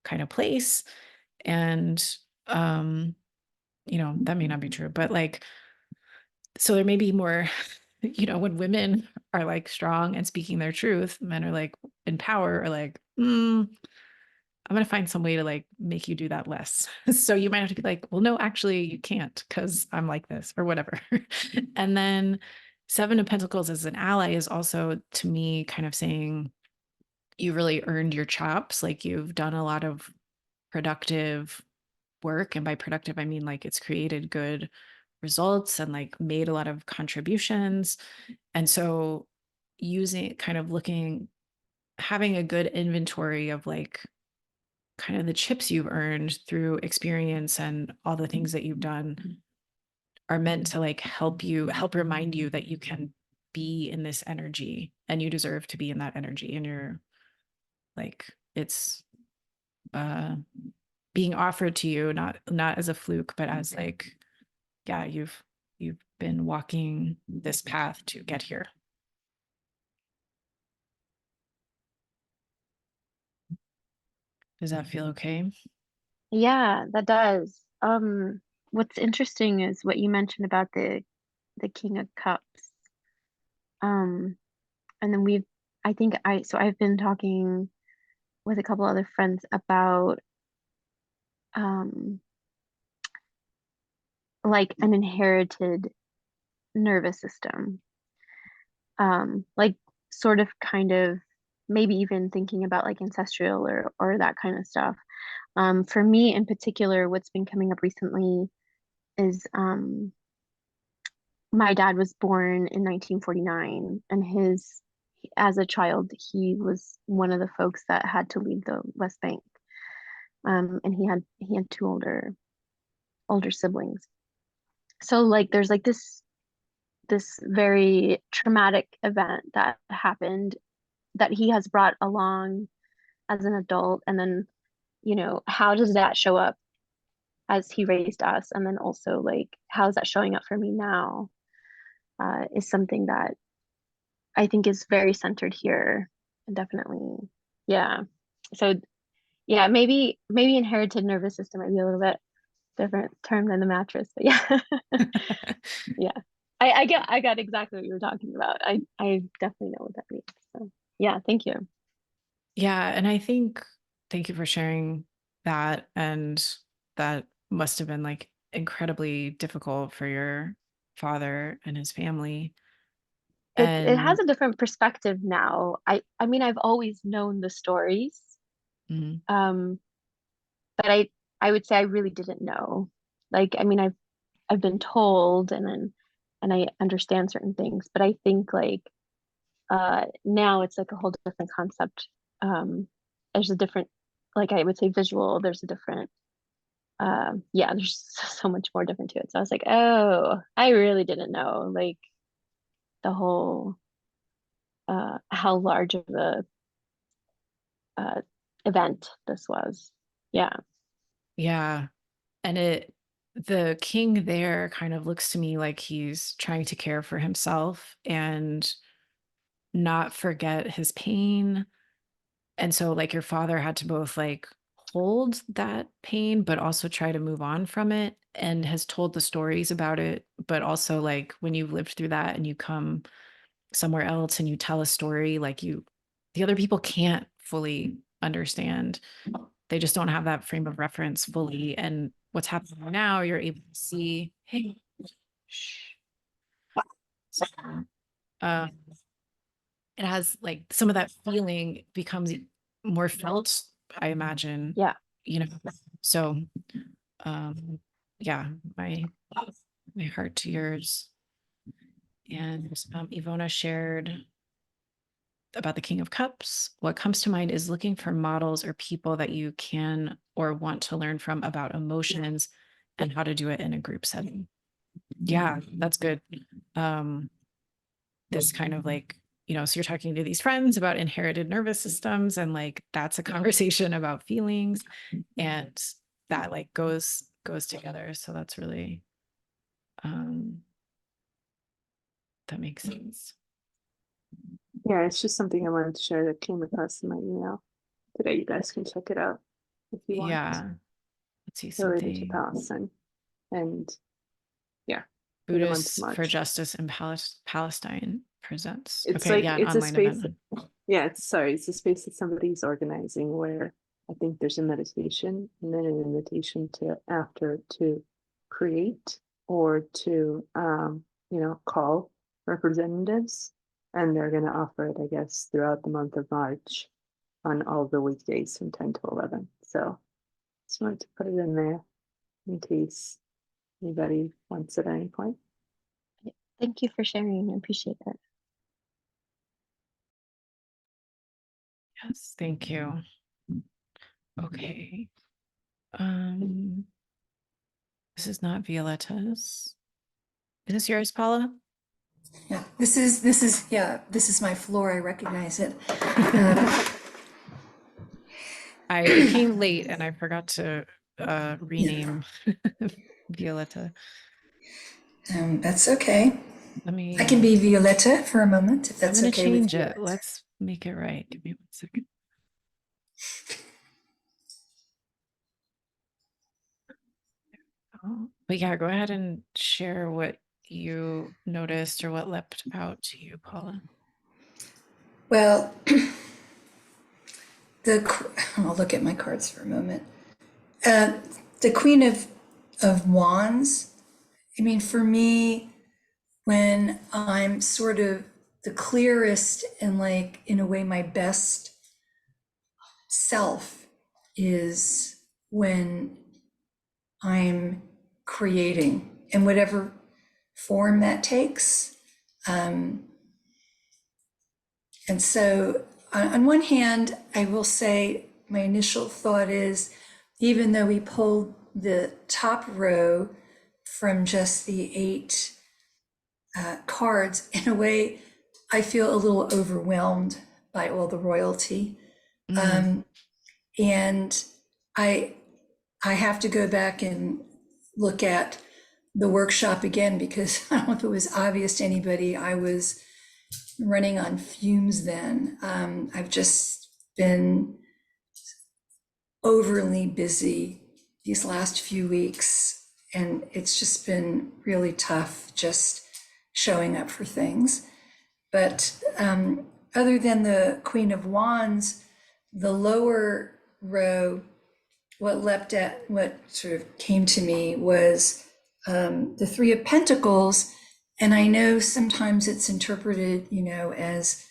kind of place. And, that may not be true, but like, so there may be more, when women are like strong and speaking their truth, men are like in power or like, I'm going to find some way to like make you do that less. So you might have to be like, well, no, actually you can't because I'm like this or whatever. And then Seven of Pentacles as an ally is also to me kind of saying you really earned your chops. Like you've done a lot of productive work. And by productive, I mean like it's created good results and like made a lot of contributions. And so using kind of looking, having a good inventory of like kind of the chips you've earned through experience and all the things that you've done are meant to like help remind you that you can be in this energy and you deserve to be in that energy. And you're like, it's being offered to you, not as a fluke, but as like, yeah, you've been walking this path to get here. Does that feel okay? Yeah, that does. What's interesting is what you mentioned about the King of Cups. Um, and then I've been talking with a couple other friends about um like an inherited nervous system. Like sort of kind of maybe even thinking about like ancestral or that kind of stuff. For me in particular, what's been coming up recently is my dad was born in 1949, and as a child he was one of the folks that had to leave the West Bank. And he had two older siblings. So like there's like this very traumatic event that happened that he has brought along as an adult, and then how does that show up as he raised us, and then also like how is that showing up for me now, is something that I think is very centered here. And definitely, yeah. So yeah, maybe inherited nervous system might be a little bit different term than the mattress, but yeah. Yeah, I got exactly what you were talking about. I definitely know what that means. So yeah, thank you. Yeah, and I think thank you for sharing that. And that must have been like incredibly difficult for your father and his family. It has And a different perspective now. I mean I've always known the stories, mm, um, but I would say I really didn't know. Like I mean I've been told, and I understand certain things, but I think like now it's like a whole different concept. There's a different, like I would say visual, there's a different yeah, there's so much more different to it. So I was like, oh, I really didn't know like the whole how large of a uh event this was. Yeah. yeah. And the king there kind of looks to me like he's trying to care for himself and not forget his pain. And so like your father had to both like hold that pain, but also try to move on from it, and has told the stories about it. But also like when you've lived through that and you come somewhere else and you tell a story, like the other people can't fully understand. They just don't have that frame of reference fully. And what's happening now, you're able to see, hey, shh. So, uh, it has like some of that feeling becomes more felt, I imagine, Yeah. you know. So yeah, my heart to yours. And Ivona shared about the King of Cups. What comes to mind is looking for models or people that you can or want to learn from about emotions and how to do it in a group setting. Yeah, that's good. This kind of like, so you're talking to these friends about inherited nervous systems, and like that's a conversation about feelings, and that like goes together. So that's really that makes sense. Yeah, it's just something I wanted to share that came across in my email today. You guys can check it out if you want. Yeah. Let's see Related to something. Palestine. And yeah, in the month of Buddhists for March. Justice in Palestine presents. It's Okay, like yeah, an it's a online space. event. Yeah, it's a space that somebody's organizing where I think there's a meditation and then an invitation to create or to call representatives, and they're going to offer it, I guess, throughout the month of March on all the weekdays from 10 to 11. So just wanted to put it in there in case anybody wants it at any point. Thank you for sharing. I appreciate it. Yes, thank you. Okay. This is not Violetta's. Is this yours, Paula? Yeah, this is my floor. I recognize it. Um, I came late and I forgot to rename Violetta. that's okay. Let me. I can be Violetta for a moment, if I'm that's gonna okay with change you. it. Let's make it right. Give me 1 second. Oh, but yeah, go ahead and share what you noticed or what leapt out to you, Paula. Well, I'll look at my cards for a moment. The Queen of Wands. I mean, for me, when I'm sort of the clearest and like in a way my best self is when I'm creating in whatever form that takes. And so on one hand, I will say my initial thought is, even though we pulled the top row from just the 8 cards, in a way, I feel a little overwhelmed by all the royalty. And I have to go back and look at the workshop again, because I don't know if it was obvious to anybody, I was running on fumes then. I've just been overly busy these last few weeks, and it's just been really tough just showing up for things. But other than the Queen of Wands, the lower row, what sort of came to me was the Three of Pentacles. And I know sometimes it's interpreted, as,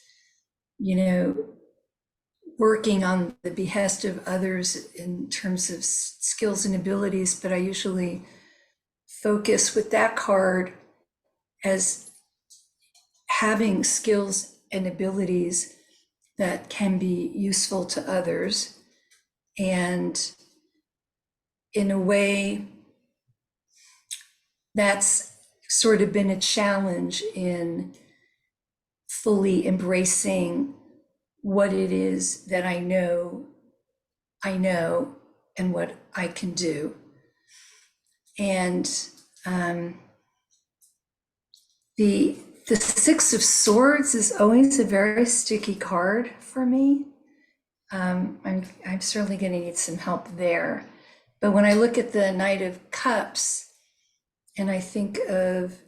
working on the behest of others in terms of skills and abilities, but I usually focus with that card as having skills and abilities that can be useful to others. And in a way, that's sort of been a challenge in fully embracing what it is that I know, and what I can do. And the Six of Swords is always a very sticky card for me. I'm certainly going to need some help there. But when I look at the Knight of Cups, and I think of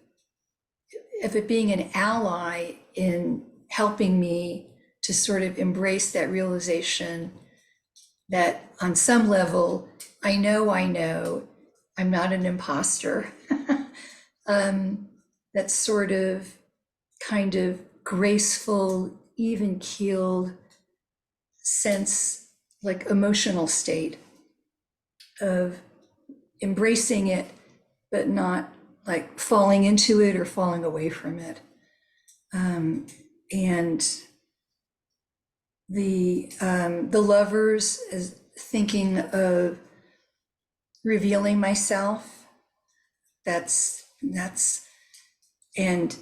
it being an ally in helping me to sort of embrace that realization that on some level, I know I'm not an imposter. That sort of kind of graceful, even keeled sense, like emotional state of embracing it, but not like falling into it or falling away from it. And the Lovers is thinking of revealing myself. That's and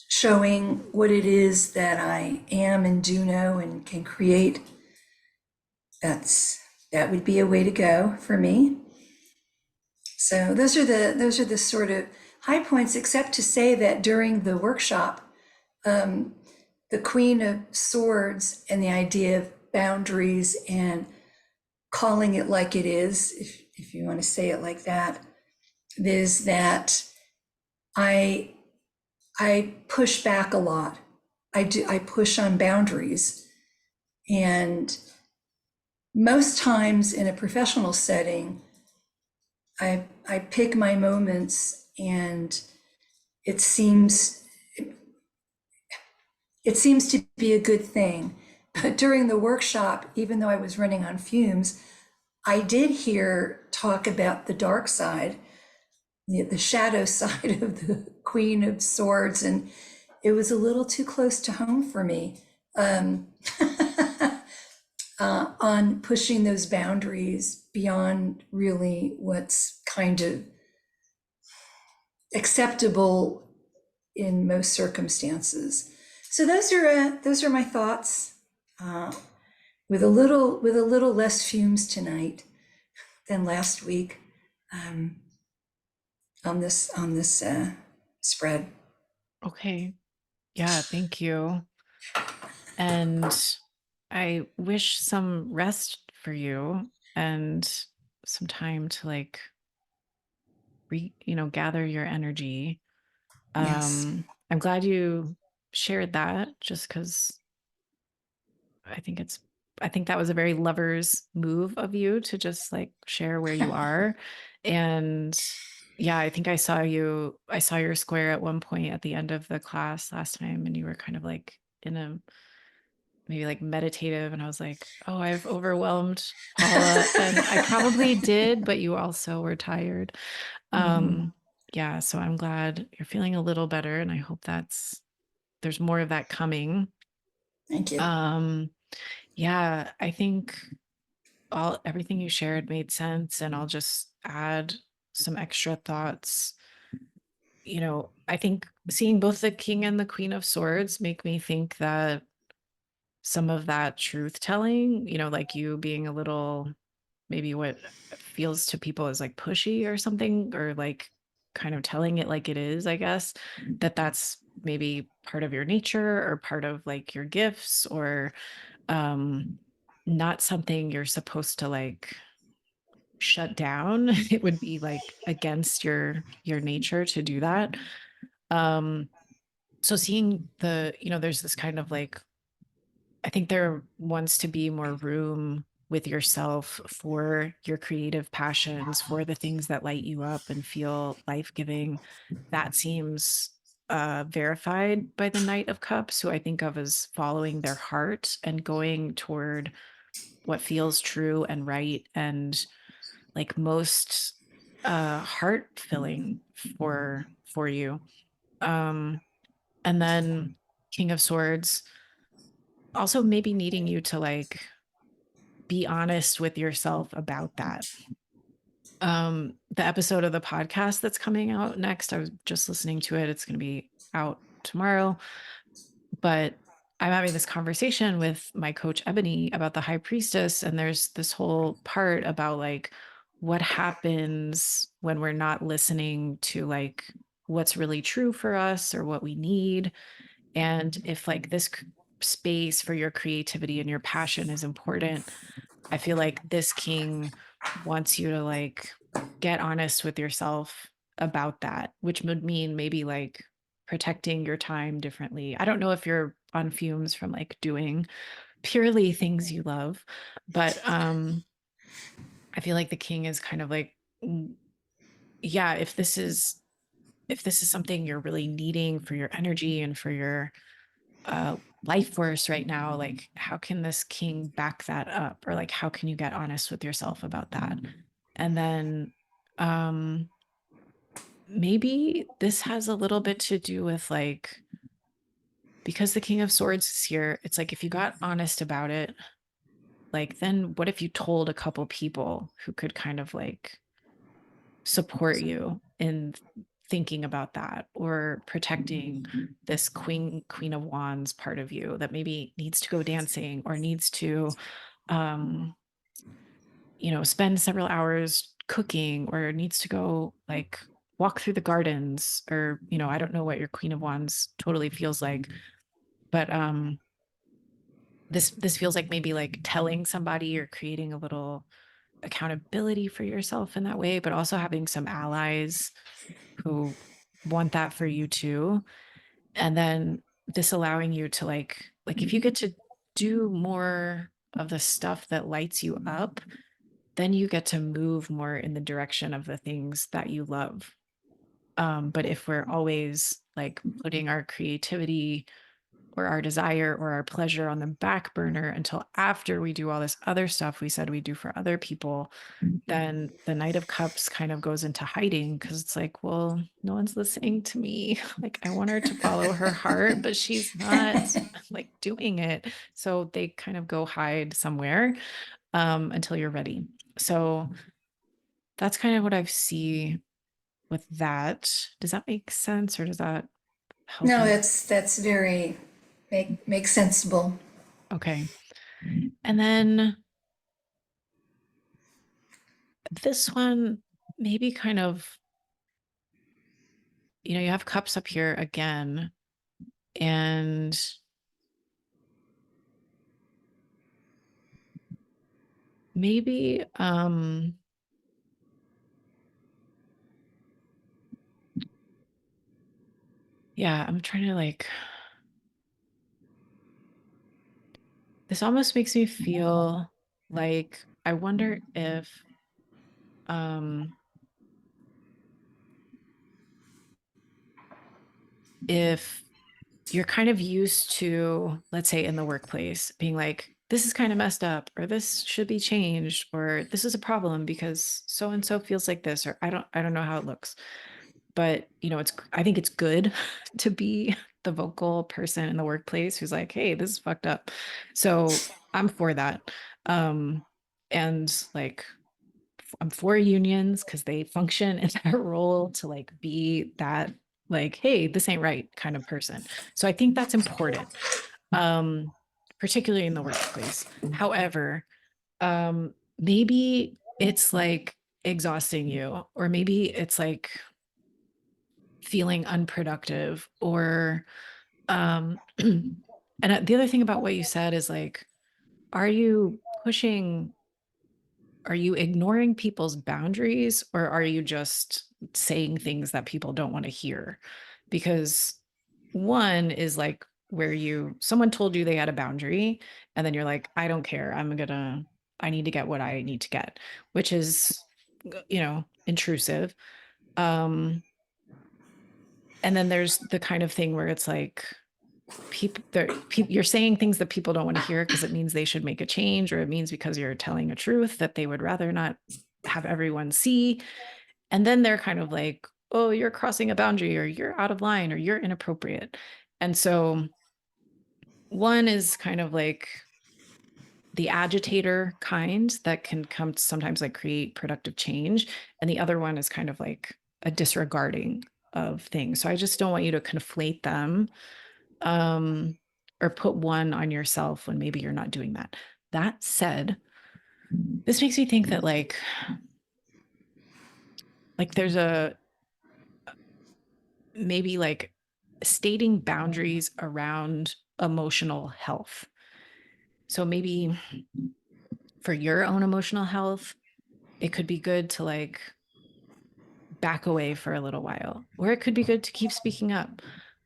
showing what it is that I am and do know and can create. That would be a way to go for me. So those are the sort of high points, except to say that during the workshop, the Queen of Swords and the idea of boundaries and calling it like it is, if you want to say it like that, is that I push back a lot. I push on boundaries. And most times in a professional setting, I pick my moments, and it seems to be a good thing. But during the workshop, even though I was running on fumes, I did hear talk about the dark side, the shadow side of the Queen of Swords, and it was a little too close to home for me on pushing those boundaries beyond really what's kind of acceptable in most circumstances. So those are my thoughts, with a little less fumes tonight than last week, on this spread. Okay. Yeah, thank you. And I wish some rest for you and some time to like gather your energy. Yes. I'm glad you shared that just because I think that was a very lover's move of you to just like share where you are. And yeah, I think I saw your square at one point at the end of the class last time, and you were kind of like in a maybe like meditative, and I was like, oh, I've overwhelmed Paula, and I probably did, but you also were tired. Mhm. Yeah, so I'm glad you're feeling a little better, and I hope there's more of that coming. Thank you. Yeah, I think everything you shared made sense, and I'll just add some extra thoughts. I think seeing both the king and the queen of swords make me think that some of that truth telling, like you being a little, maybe what feels to people as like pushy or something, or like kind of telling it like it is, I guess, that's maybe part of your nature or part of like your gifts, or not something you're supposed to like shut down. It would be like against your nature to do that. Um so seeing there's this kind of like, I think there wants to be more room with yourself for your creative passions, for the things that light you up and feel life-giving. That seems verified by the Knight of Cups, who I think of as following their heart and going toward what feels true and right and like most heart filling for you. Um and then King of Swords also maybe needing you to like be honest with yourself about that. The episode of the podcast that's coming out next, I was just listening to it. It's going to be out tomorrow, but I'm having this conversation with my coach Ebony about the high priestess, and there's this whole part about like what happens when we're not listening to like what's really true for us or what we need. And if like this space for your creativity and your passion is important, I feel like this king wants you to like get honest with yourself about that, which would mean maybe like protecting your time differently. I don't know if you're on fumes from like doing purely things you love, but I feel like the king is kind of like, yeah, if this is something you're really needing for your energy and for your life force right now, like how can this king back that up, or like how can you get honest with yourself about that? And then um maybe this has a little bit to do with like, because the king of swords is here, it's like if you got honest about it, like then what if you told a couple people who could kind of like support you in thinking about that, or protecting this queen of wands part of you that maybe needs to go dancing or needs to um spend several hours cooking, or needs to go like walk through the gardens, or I don't know what your queen of wands totally feels like, but this feels like maybe like telling somebody or creating a little accountability for yourself in that way, but also having some allies who want that for you too. And then this allowing you to like if you get to do more of the stuff that lights you up, then you get to move more in the direction of the things that you love. But if we're always like putting our creativity or our desire or our pleasure on the back burner until after we do all this other stuff we said we do for other people, then the Knight of Cups kind of goes into hiding, because it's like, well, no one's listening to me. Like, I want her to follow her heart, but she's not like doing it. So they kind of go hide somewhere until you're ready. So that's kind of what I see with that. Does that make sense, or does that help No, you? that's very makes sensible. Okay. And then this one, maybe kind of, you know, you have cups up here again, and maybe, yeah, I'm trying to like, this almost makes me feel like, I wonder um, if you're kind of used to, let's say in the workplace, being like, this is kind of messed up, or this should be changed, or this is a problem because so and so feels like this, or I don't know how it looks. But you know, I think it's good to be the vocal person in the workplace who's like, hey, this is fucked up. So I'm for that. Um, and like I'm for unions because they function in that role to like be that, like, hey, this ain't right kind of person. So I think that's important, um, particularly in the workplace. However, maybe it's like exhausting you, or maybe it's like feeling unproductive, or and the other thing about what you said is like, are you pushing, are you ignoring people's boundaries, or are you just saying things that people don't want to hear? Because one is like where someone told you they had a boundary, and then you're like, I don't care, I need to get what I need to get, which is, you know, intrusive. um and then there's the kind of thing where it's like, you're saying things that people don't want to hear because it means they should make a change, or it means because you're telling a truth that they would rather not have everyone see. And then they're kind of like, oh, you're crossing a boundary, or you're out of line, or you're inappropriate. And so one is kind of like the agitator kind that can come to sometimes like create productive change. And the other one is kind of like a disregarding of things. So I just don't want you to conflate them, um, or put one on yourself when maybe you're not doing that. That said, this makes me think that like there's a, maybe like stating boundaries around emotional health. So maybe for your own emotional health, it could be good to like back away for a little while, or it could be good to keep speaking up.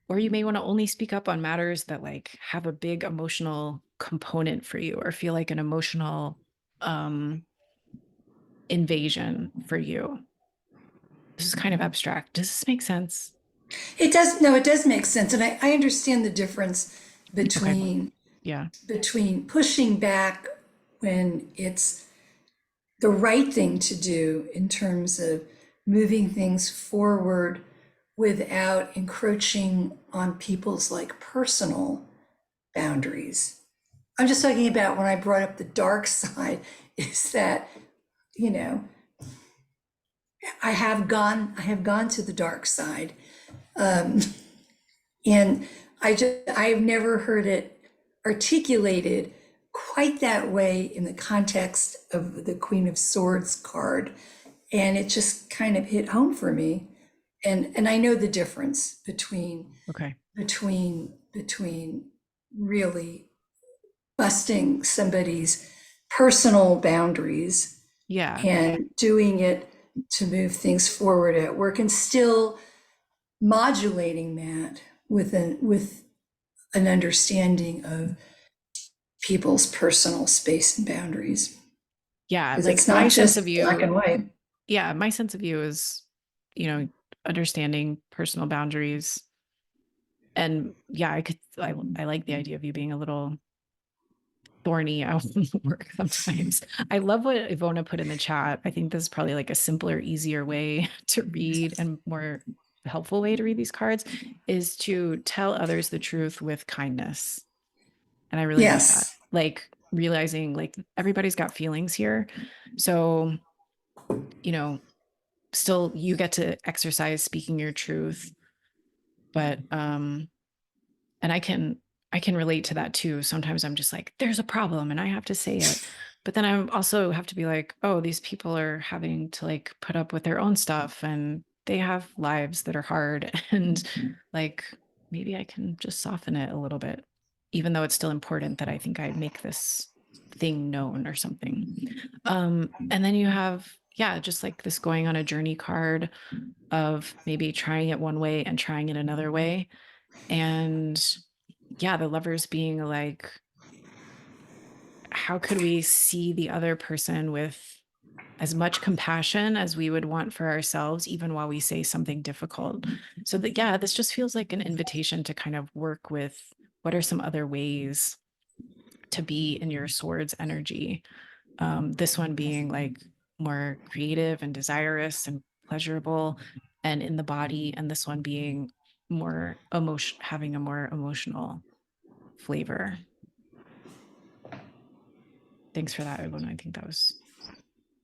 Or you may want to only speak up on matters that like have a big emotional component for you, or feel like an emotional um invasion for you. This is kind of abstract. Does this make sense? It does, no, it does make sense. And I understand the difference Okay. between Yeah. pushing back when it's the right thing to do in terms of moving things forward without encroaching on people's like personal boundaries. I'm just talking about when I brought up the dark side, is that, you know, I have gone to the dark side. And I've never heard it articulated quite that way in the context of the Queen of Swords card. And it just kind of hit home for me. And I know the difference Okay. between really busting somebody's personal boundaries Yeah. and doing it to move things forward at work, and still modulating that with an understanding of people's personal space and boundaries. Yeah. Because Like it's my not sense of just black and you, white. yeah, my sense of you is, you know, understanding personal boundaries. And yeah, I like the idea of you being a little thorny out in work sometimes. I love what Ivona put in the chat. I think this is probably like a simpler, easier way to read, and more helpful way to read these cards, is to tell others the truth with kindness. And I really like that. Yes. Like realizing like everybody's got feelings here. So, you know, still you get to exercise speaking your truth, but and I can relate to that too. Sometimes I'm just like, there's a problem and I have to say it. But then I also have to be like, oh, these people are having to like put up with their own stuff and they have lives that are hard. And like, maybe I can just soften it a little bit, even though it's still important that I think I make this thing known or something. And then you have, yeah, just like this going on a journey card of maybe trying it one way and trying it another way. And yeah, the lovers being like, how could we see the other person with as much compassion as we would want for ourselves, even while we say something difficult? So that, yeah, this just feels like an invitation to kind of work with what are some other ways to be in your swords energy. This one being like more creative and desirous and pleasurable and in the body, and this one being more emotion, having a more emotional flavor. Thanks for that, everyone. I think that was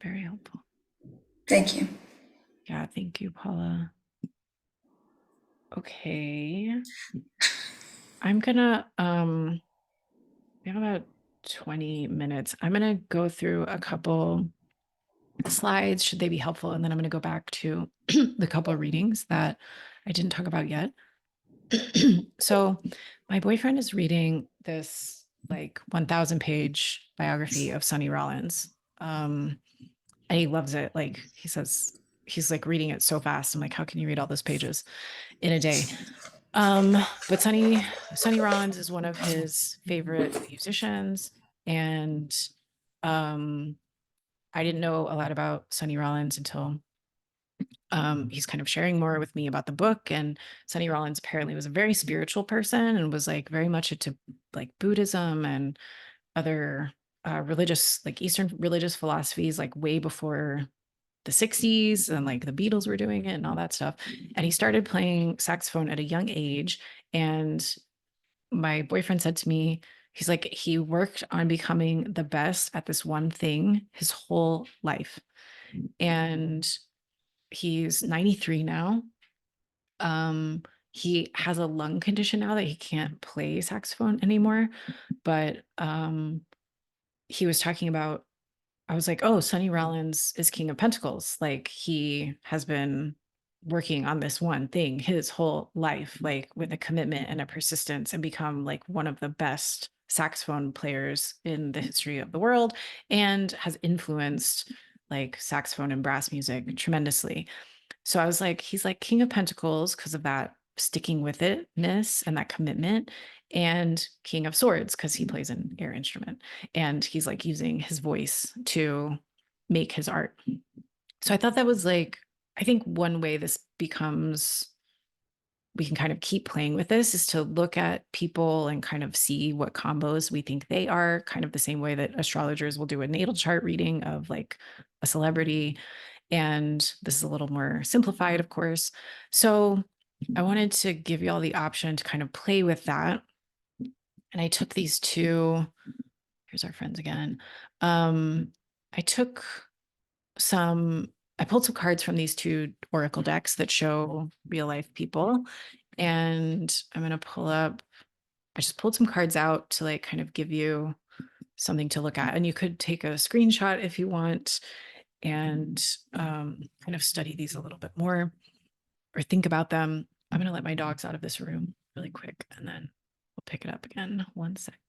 very helpful. Thank you. Yeah, thank you, Paula. Okay. I'm gonna we have about 20 minutes. I'm gonna go through a couple slides, should they be helpful, and then I'm gonna go back to the couple of readings that I didn't talk about yet. So my boyfriend is reading this like 1,000-page biography of Sonny Rollins. And he loves it. Like he says, he's like reading it so fast. I'm like, how can you read all those pages in a day? But Sonny Rollins is one of his favorite musicians. And I didn't know a lot about Sonny Rollins until he's kind of sharing more with me about the book. And Sonny Rollins apparently was a very spiritual person and was like very much into like Buddhism and other religious, like Eastern religious philosophies, like way before the 60s, and like the Beatles were doing it and all that stuff. And he started playing saxophone at a young age. And my boyfriend said to me, he's like, he worked on becoming the best at this one thing his whole life. And he's 93 now. He has a lung condition now that he can't play saxophone anymore. But he was talking about, I was like, oh, Sonny Rollins is King of Pentacles. Like he has been working on this one thing his whole life, like with a commitment and a persistence, and become like one of the best saxophone players in the history of the world, and has influenced like saxophone and brass music tremendously. So I was like, he's like King of Pentacles because of that sticking with itness and that commitment, and King of Swords because he plays an air instrument and he's like using his voice to make his art. So I thought that was like, I think one way this becomes, we can kind of keep playing with this, is to look at people and kind of see what combos we think they are, kind of the same way that astrologers will do a natal chart reading of like a celebrity. And this is a little more simplified, of course. So I wanted to give you all the option to kind of play with that. And I took these two, here's our friends again. I pulled some cards from these two oracle decks that show real life people. And I'm going to I just pulled some cards out to like kind of give you something to look at. And you could take a screenshot if you want, and kind of study these a little bit more or think about them. I'm going to let my dogs out of this room really quick, and then we'll pick it up again. One sec.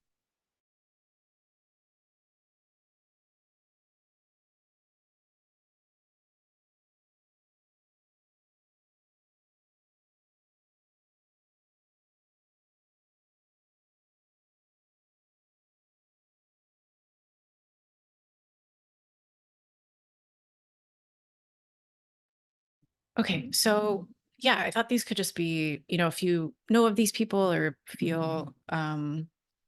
Okay, so yeah, I thought these could just be, if you know of these people or feel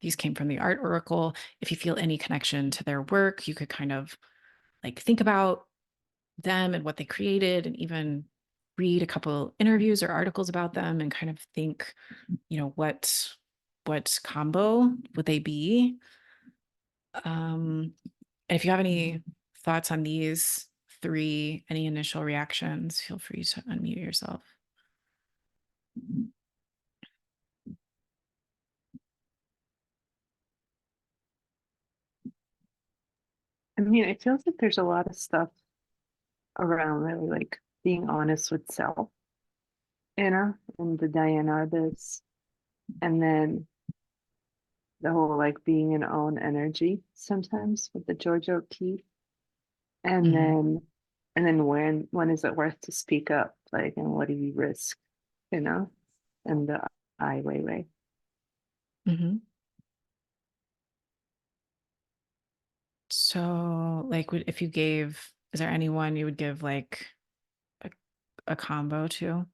these came from the art oracle, if you feel any connection to their work, you could kind of like think about them and what they created, and even read a couple interviews or articles about them and kind of think, what combo would they be? And if you have any thoughts on these, three. Any initial reactions? Feel free to unmute yourself. I mean, it feels like there's a lot of stuff around really like being honest with self, and the Diana Arbus, and then the whole like being in own energy sometimes with the Georgia O'Keeffe, and Mhm. then when is it worth to speak up, like, and what do you risk, and the Ai Weiwei. Mhm. So, like, if you gave, is there anyone you would give like a combo to?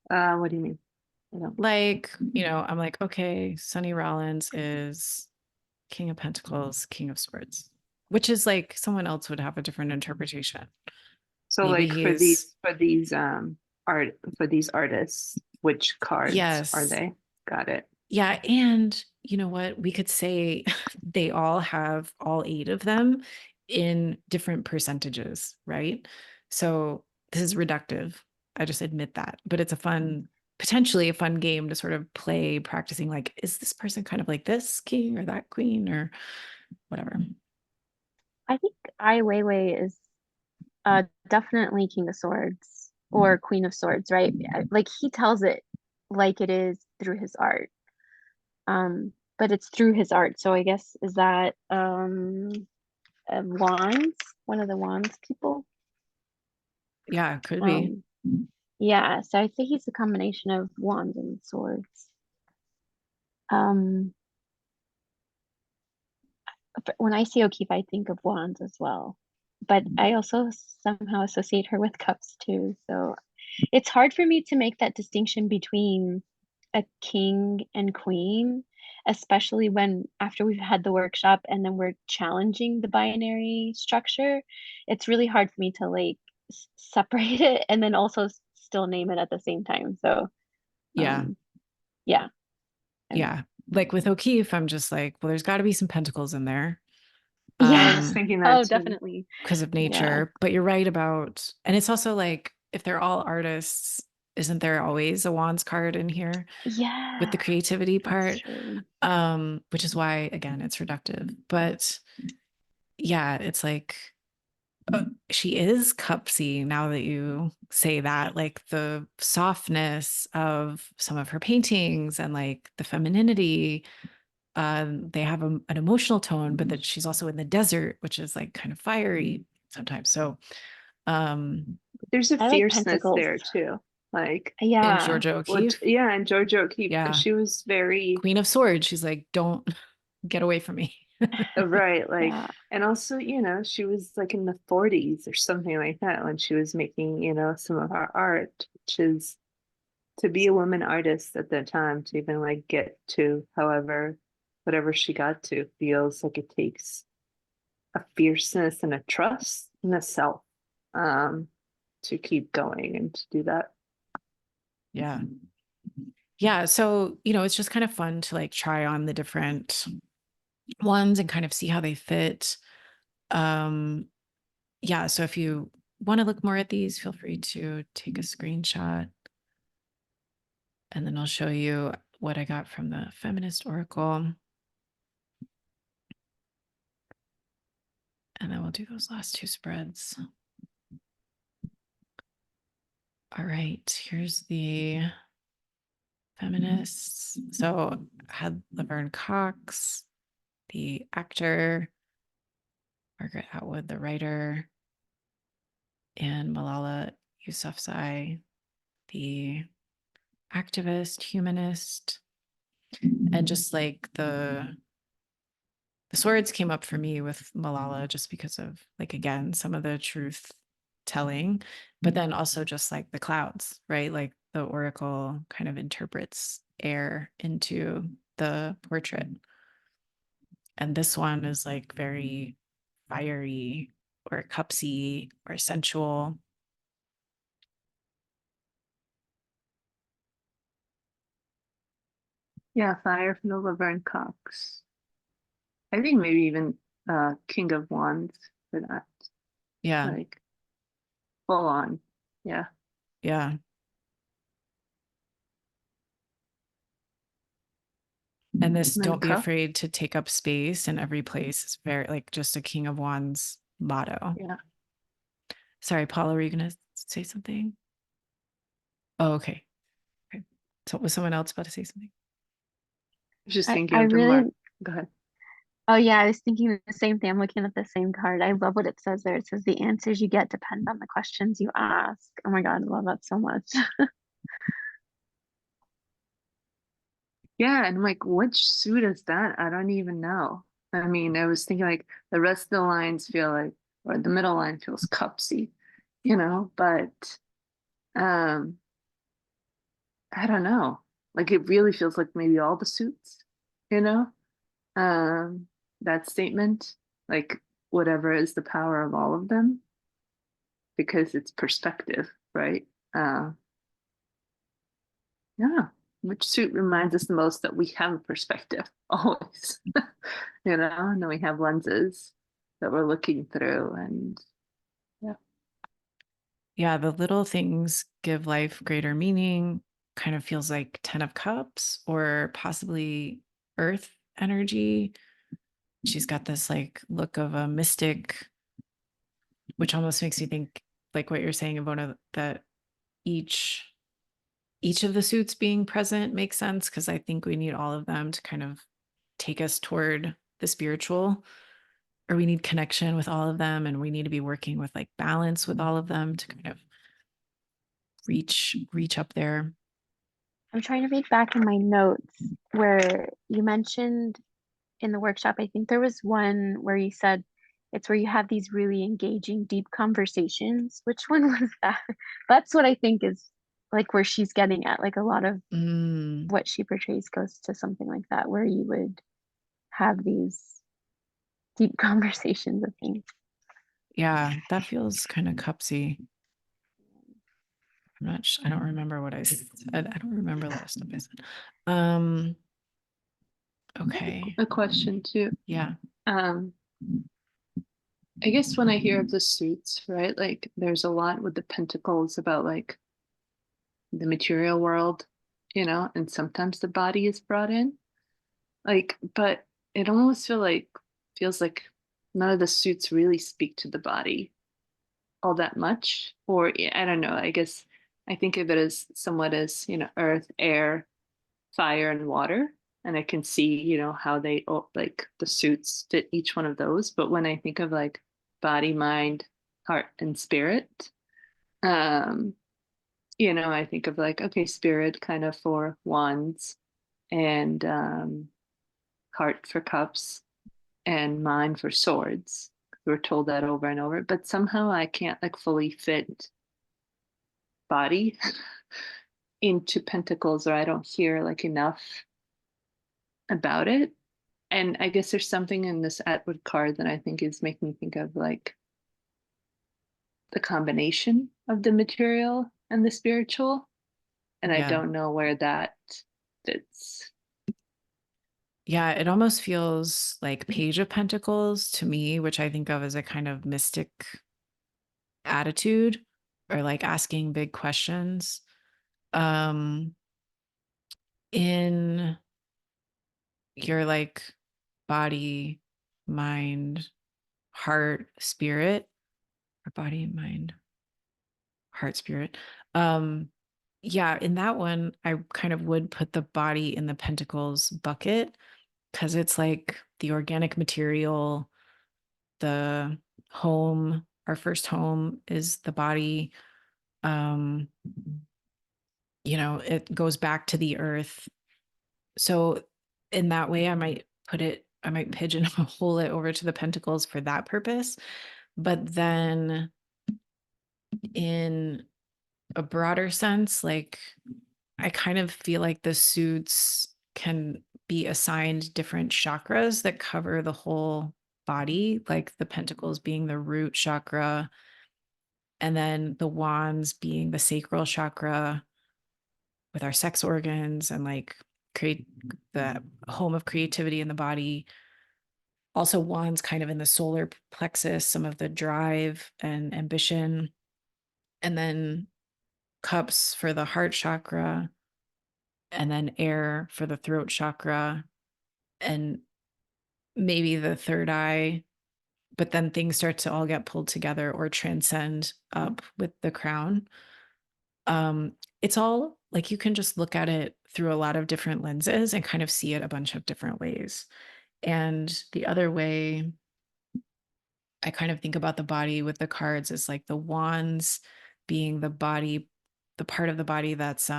What do you mean? I don't. Like, I'm like, okay, Sonny Rollins is King of Pentacles, King of Swords, which is like someone else would have a different interpretation. So Maybe like he's, for these artists, which cards are yes. they? Got it. Yeah. And you know what? We could say they all have all 8 of them in different percentages, right? So this is reductive. I just admit that. But it's potentially a fun game to sort of play, practicing like, is this person kind of like this king or that queen or whatever? I think Ai Weiwei is definitely King of Swords or Queen of Swords, right? Like he tells it like it is through his art. But it's through his art. So I guess is that Wands, one of the Wands people? Yeah, could be. Um, yeah, so I think he's a combination of Wands and Swords. Um, but when I see O'Keeffe, I think of Wands as well. But I also somehow associate her with Cups too. So it's hard for me to make that distinction between a king and queen, especially when after we've had the workshop and then we're challenging the binary structure. It's really hard for me to like separate it and then also still name it at the same time. So, Yeah. yeah. Yeah. Like with O'Keeffe, I'm just like, well, there's got to be some pentacles in there. I was Yeah. thinking that Oh, too. definitely. Because of Yeah. nature. But you're right about, and it's also like, if they're all artists, isn't there always a wands card in here with the Yeah. creativity That's part? true. Which is why, again, it's reductive. But yeah, it's like, she is cupsy now that you say that, like the softness of some of her paintings and like the femininity. They have an emotional tone, but that she's also in the desert, which is like kind of fiery sometimes. So There's a I like fierceness pentacles. there too. Like, in Yeah. Georgia O'Keeffe, yeah, and Georgia O'Keeffe, because yeah, she was very Queen of Swords, she's like, don't get away from me. right, like, Yeah. and also, she was like in the 40s or something like that when she was making, some of her art, which is to be a woman artist at that time, to even like get to whatever she got to, feels like it takes a fierceness and a trust in the self, um, to keep going and to do that. Yeah. Yeah. So, it's just kind of fun to like try on the different ones and kind of see how they fit. Um, yeah. So if you want to look more at these, feel free to take a screenshot. And then I'll show you what I got from the Feminist Oracle. And then we'll do those last 2 spreads. All right, here's the feminists. So I had Laverne Cox, the actor, Margaret Atwood, the writer, and Malala Yousafzai, the activist, humanist. And just like the swords came up for me with Malala just because of, like, again, some of the truth telling, but then also just like the clouds, right? Like the oracle kind of interprets air into the portrait. And this one is like very fiery or cupsy or sensual. Yeah, Fire from the Laverne Cox. I think maybe even King of Wands for that. Yeah. Like full on. Yeah. Yeah. And this And then don't be cup. afraid to take up space in every place is very like just a King of Wands motto. Yeah. Sorry, Paula, were you gonna say something? Oh, okay. Okay. So was someone else about to say something? Just I thinking of the really, mark. Go ahead. oh yeah, I was thinking the same thing. I'm looking at the same card. I love what it says there. It says the answers you get depend on the questions you ask. Oh my God, I love that so much. Yeah, and I'm like, which suit is that? I don't even know. I mean, I was thinking like the rest of the lines feel like, or the middle line feels cupsy, but um, I don't know. Like it really feels like maybe all the suits, you know? Um, that statement, like whatever is the power of all of them, because it's perspective, right? Uh, yeah. Which suit reminds us the most that we have a perspective always, and then we have lenses that we're looking through, and yeah. Yeah, the little things give life greater meaning. Kind of feels like 10 of Cups or possibly Earth energy. She's got this like look of a mystic, which almost makes me think like what you're saying, Ivona, that each of the suits being present makes sense because I think we need all of them to kind of take us toward the spiritual, or we need connection with all of them, and we need to be working with like balance with all of them to kind of reach up there. I'm trying to read back in my notes where you mentioned in the workshop, I think there was one where you said it's where you have these really engaging, deep conversations. Which one was that? That's what I think is like where she's getting at. Like a lot of what she portrays goes to something like that, where you would have these deep conversations of things. Yeah, that feels kind of cupsy. I don't remember what I said. I don't remember the stuff I said. Okay. A question too. Yeah. I guess when I hear of the suits, right, like there's a lot with the pentacles about like the material world, and sometimes the body is brought in. Like, but it almost feels like none of the suits really speak to the body all that much. Or I don't know, I guess I think of it as somewhat as, earth, air, fire, and water. And I can see, how they like the suits fit each one of those. But when I think of like body, mind, heart, and spirit, um, I think of like, okay, spirit kind of for wands, and heart for cups, and mind for swords. We're told that over and over, but somehow I can't like fully fit body into pentacles, or I don't hear like enough about it. And I guess there's something in this Atwood card that I think is making me think of like the combination of the material and the spiritual. And I Yeah. don't know where that fits. Yeah, it almost feels like Page of Pentacles to me, which I think of as a kind of mystic attitude or like asking big questions. In your like body, mind, heart, spirit, or body, mind, heart, spirit. Yeah, in that one, I kind of would put the body in the Pentacles bucket because it's like the organic material, the home, our first home is the body. It goes back to the earth. So in that way, I might pigeonhole it over to the Pentacles for that purpose. But then in a broader sense, like I kind of feel like the suits can be assigned different chakras that cover the whole body, like the Pentacles being the root chakra, and then the wands being the sacral chakra with our sex organs and like create the home of creativity in the body. Also wands kind of in the solar plexus, some of the drive and ambition, and then cups for the heart chakra, and then air for the throat chakra, and maybe the third eye. But then things start to all get pulled together or transcend up with the crown. It's all like you can just look at it through a lot of different lenses and kind of see it a bunch of different ways. And the other way I kind of think about the body with the cards is like the wands being the body, the part of the body that's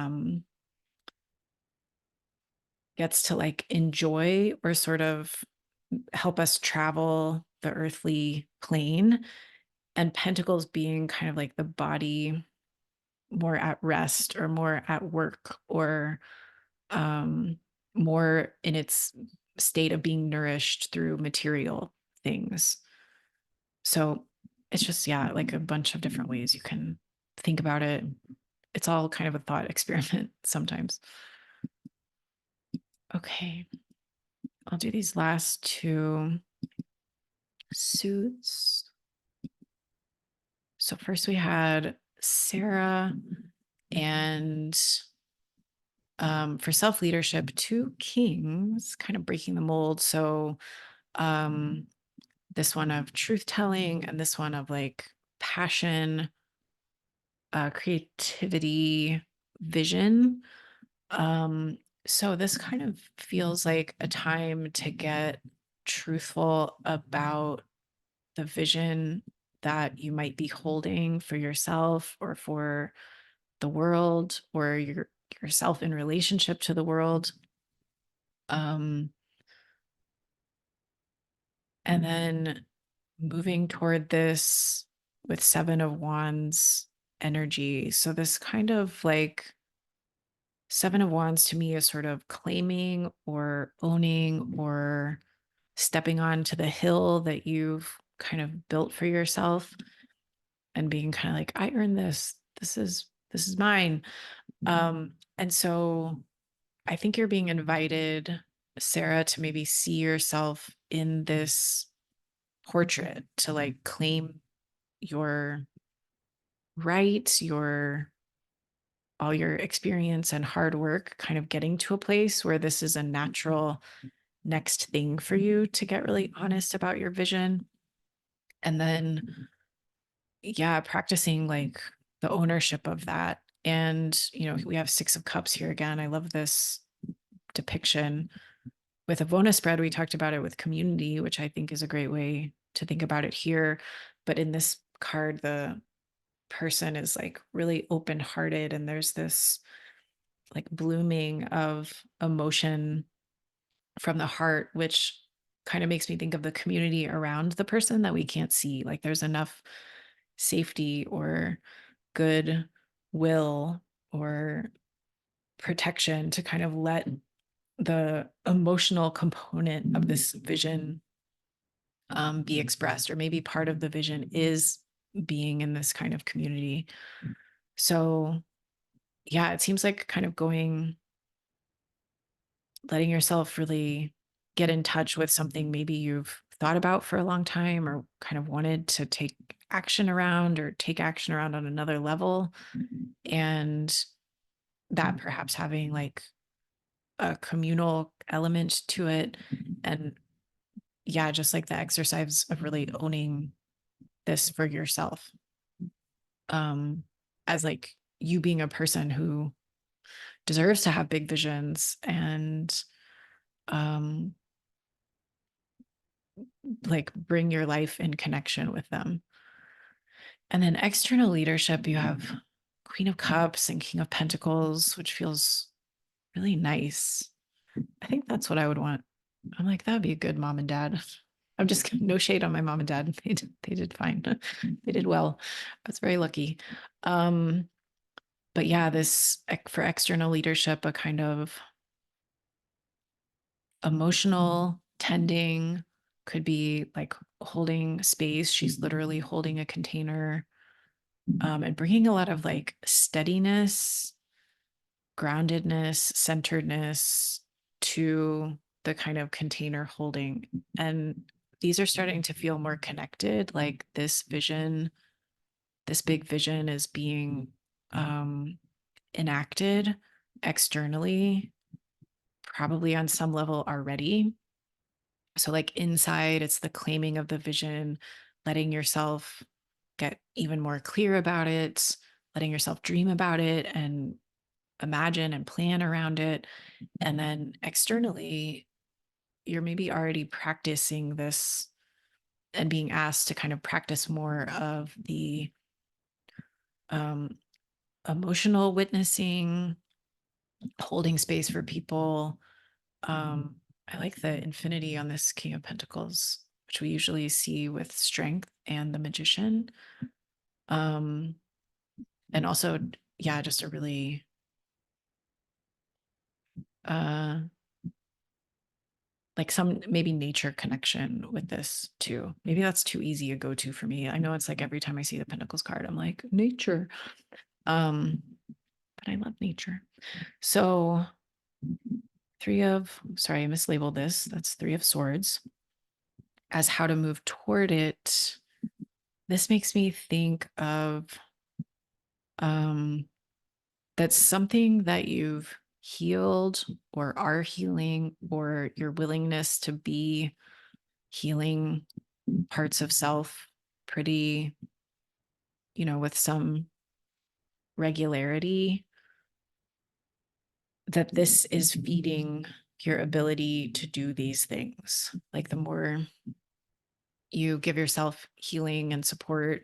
gets to like enjoy or sort of help us travel the earthly plane, and pentacles being kind of like the body more at rest or more at work, or more in its state of being nourished through material things. So it's just, yeah, like a bunch of different ways you can think about it. It's all kind of a thought experiment sometimes. Okay, I'll do these last two suits. So first we had Sarah, and for self-leadership, 2 kings, kind of breaking the mold. So this one of truth-telling and this one of like passion, creativity, vision. So this kind of feels like a time to get truthful about the vision that you might be holding for yourself or for the world, or yourself in relationship to the world. And then moving toward this with 7 of Wands energy. So this kind of like 7 of Wands to me is sort of claiming or owning or stepping onto the hill that you've kind of built for yourself and being kind of like, I earned this. This is mine. And so I think you're being invited, Sarah, to maybe see yourself in this portrait, to like claim your rights, all your experience and hard work, kind of getting to a place where this is a natural next thing for you to get really honest about your vision. And then, yeah, practicing like the ownership of that. And, we have 6 of Cups here again. I love this depiction. With a bonus spread, we talked about it with community, which I think is a great way to think about it here. But in this card, the person is like really open-hearted, and there's this like blooming of emotion from the heart, which kind of makes me think of the community around the person that we can't see. Like there's enough safety or good will or protection to kind of let the emotional component of this vision be expressed, or maybe part of the vision is being in this kind of community. So yeah, it seems like kind of letting yourself really get in touch with something maybe you've thought about for a long time, or kind of wanted to take action around, or take action around on another level. And that perhaps having like a communal element to it. And yeah, just like the exercise of really owning this for yourself. As like you being a person who deserves to have big visions, and like bring your life in connection with them. And then external leadership, you have Queen of Cups and King of Pentacles, which feels really nice. I think that's what I would want. I'm like, that'd be a good mom and dad. I'm just no shade on my mom and dad. They did fine. They did well. I was very lucky. But yeah, this for external leadership, a kind of emotional tending, could be like holding space. She's literally holding a container, and bringing a lot of like steadiness, groundedness, centeredness to the kind of container holding. And these are starting to feel more connected. Like this vision, this big vision is being enacted externally, probably on some level already. So like inside, it's the claiming of the vision, letting yourself get even more clear about it, letting yourself dream about it and imagine and plan around it. And then externally, you're maybe already practicing this and being asked to kind of practice more of the um, emotional witnessing, holding space for people. I like the infinity on this King of Pentacles, which we usually see with strength and the magician. And also, yeah, just a really like some maybe nature connection with this too. Maybe that's too easy a go-to for me. I know it's like every time I see the Pentacles card, I'm like, nature. But I love nature. So sorry, I mislabeled this. That's 3 of Swords. As how to move toward it, this makes me think of that's something that you've healed or are healing, or your willingness to be healing parts of self pretty, with some regularity, that this is feeding your ability to do these things. Like the more you give yourself healing and support,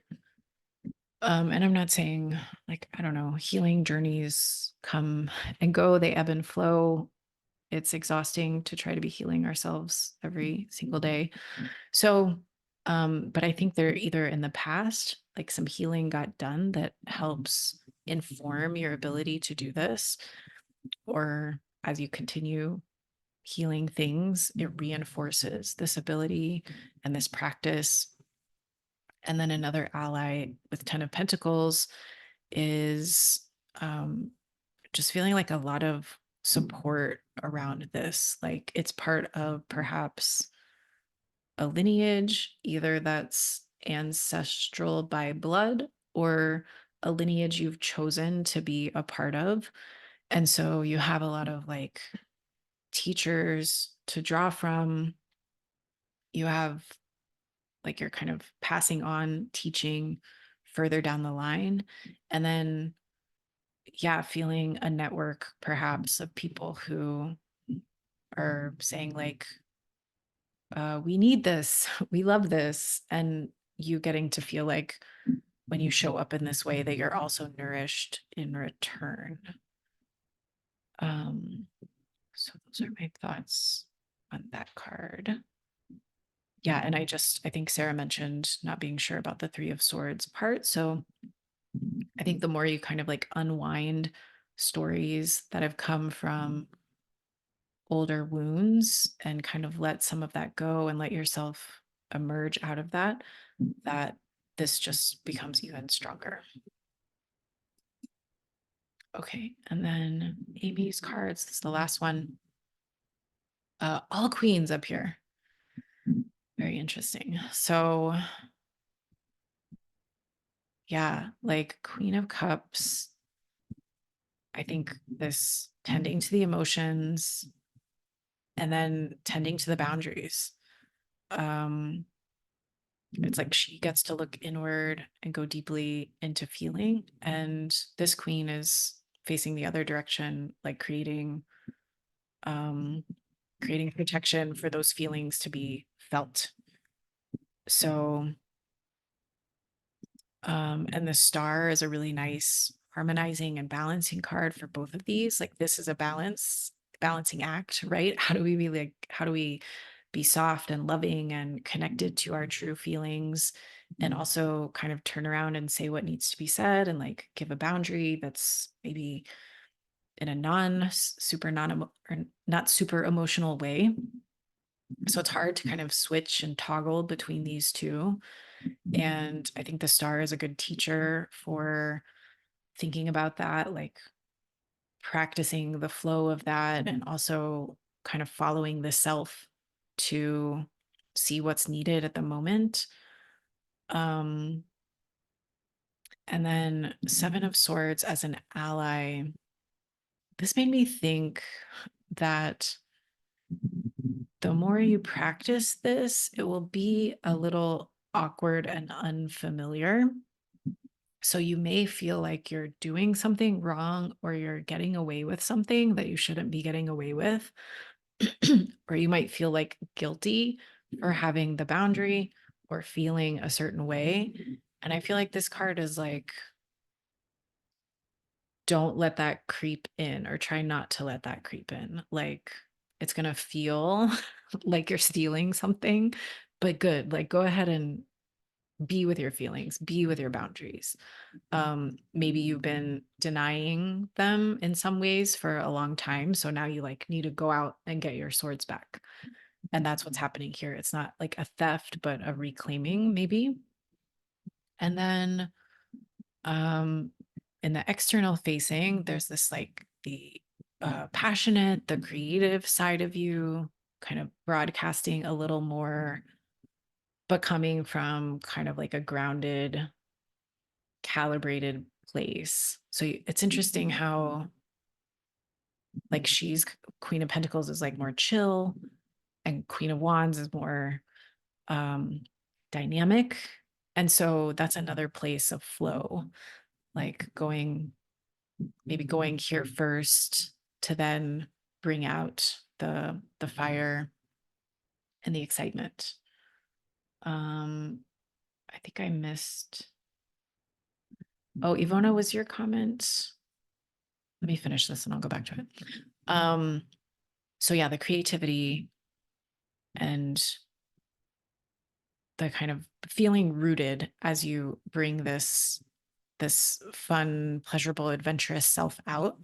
and I'm not saying like, I don't know, healing journeys come and go, they ebb and flow. It's exhausting to try to be healing ourselves every single day. So, but I think they're either in the past, like some healing got done that helps inform your ability to do this, or as you continue healing things, it reinforces this ability and this practice. And then another ally with 10 of Pentacles is just feeling like a lot of support around this. Like it's part of perhaps a lineage, either that's ancestral by blood or a lineage you've chosen to be a part of. And so you have a lot of like teachers to draw from. You have like you're kind of passing on teaching further down the line. And then, yeah, feeling a network perhaps of people who are saying like, we need this, we love this. And you getting to feel like when you show up in this way that you're also nourished in return. So those are my thoughts on that card. Yeah, and I think Sarah mentioned not being sure about the 3 of Swords part. So I think the more you kind of like unwind stories that have come from older wounds and kind of let some of that go and let yourself emerge out of that, that this just becomes even stronger. Okay, and then Amy's cards, this is the last one. All queens up here. Very interesting. So yeah, like Queen of Cups. I think this tending to the emotions and then tending to the boundaries. It's like she gets to look inward and go deeply into feeling. And this queen is facing the other direction, like creating protection for those feelings to be felt. So, and the star is a really nice harmonizing and balancing card for both of these. Like this is a balancing act, right? How do we be soft and loving and connected to our true feelings, and also kind of turn around and say what needs to be said and like give a boundary that's maybe in a not super emotional way. So it's hard to kind of switch and toggle between these two. And I think the star is a good teacher for thinking about that, like practicing the flow of that, and also kind of following the self to see what's needed at the moment. And then Seven of Swords as an ally. This made me think that the more you practice this, it will be a little awkward and unfamiliar. So you may feel like you're doing something wrong or you're getting away with something that you shouldn't be getting away with. Or you might feel like guilty for having the boundary or feeling a certain way. And I feel like this card is like, don't let that creep in, or try not to let that creep in. Like, it's going to feel like you're stealing something, but good. Like, go ahead and be with your feelings, be with your boundaries. Maybe you've been denying them in some ways for a long time. So now you like need to go out and get your swords back. And that's what's happening here. It's not like a theft, but a reclaiming, maybe. And then in the external facing, there's this like the passionate, the creative side of you, kind of broadcasting a little more, but coming from kind of like a grounded, calibrated place. So it's interesting how like she's Queen of Pentacles is like more chill, and Queen of Wands is more dynamic. And so that's another place of flow, like maybe going here first to then bring out the fire and the excitement. I think I missed. Oh, Ivona, was your comment? Let me finish this and I'll go back to it. So yeah, the creativity and the kind of feeling rooted as you bring this fun, pleasurable, adventurous self out,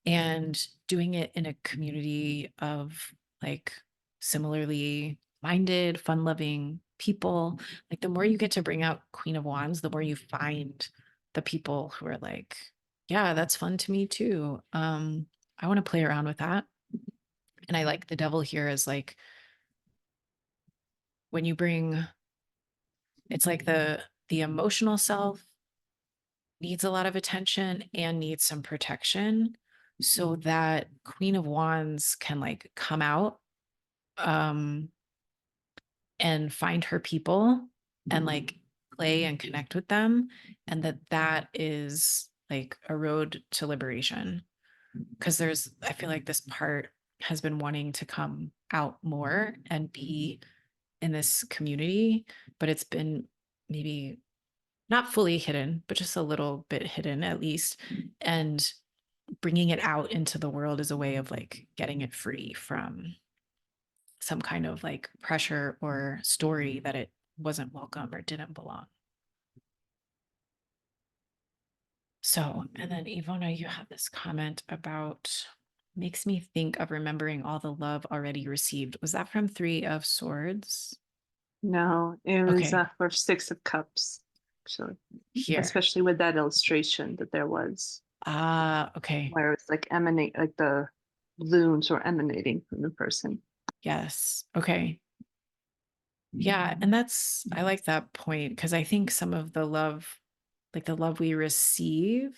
and doing it in a community of like similarly minded, fun-loving people. Like the more you get to bring out Queen of Wands, the more you find the people who are like, yeah, that's fun to me too. I want to play around with that. And I like the devil here is like when you bring, it's like the emotional self needs a lot of attention and needs some protection, so that Queen of Wands can like come out and find her people and like play and connect with them, and that is like a road to liberation. Because I feel like this part has been wanting to come out more and be in this community, but it's been maybe not fully hidden, but just a little bit hidden at least. And bringing it out into the world is a way of like getting it free from some kind of like pressure or story that it wasn't welcome or didn't belong. So, and then Ivona, you have this comment about makes me think of remembering all the love already received. Was that from Three of Swords? No, it was Okay. for Six of Cups, actually, Here. especially with that illustration that there was, Okay. where it's like emanate, like the balloons were emanating from the person. Yes. Okay. Yeah. And I like that point, because I think some of the love, like the love we receive,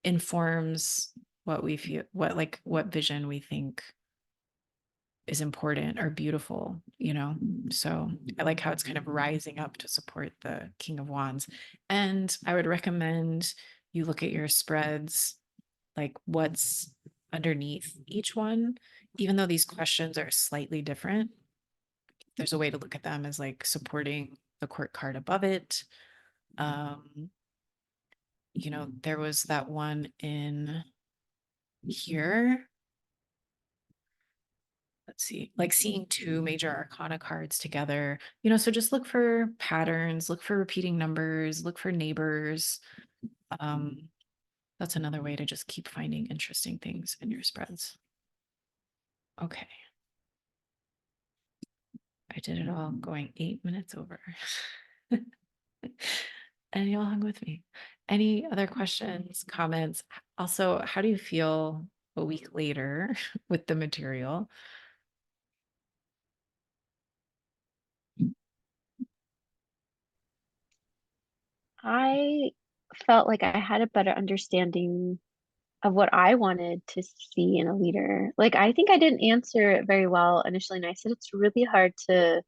informs what we feel, what vision we think is important or beautiful, So I like how it's kind of rising up to support the King of Wands. And I would recommend you look at your spreads, like what's underneath each one, even though these questions are slightly different. There's a way to look at them as like supporting the court card above it. There was that one in here. Let's see, like seeing two major arcana cards together, so just look for patterns, look for repeating numbers, look for neighbors. That's another way to just keep finding interesting things in your spreads. Okay. I did it all going 8 minutes over. And y'all hung with me. Any other questions, comments? Also, how do you feel a week later with the material? I felt like I had a better understanding of what I wanted to see in a leader. Like, I think I didn't answer it very well initially, and I said it's really hard to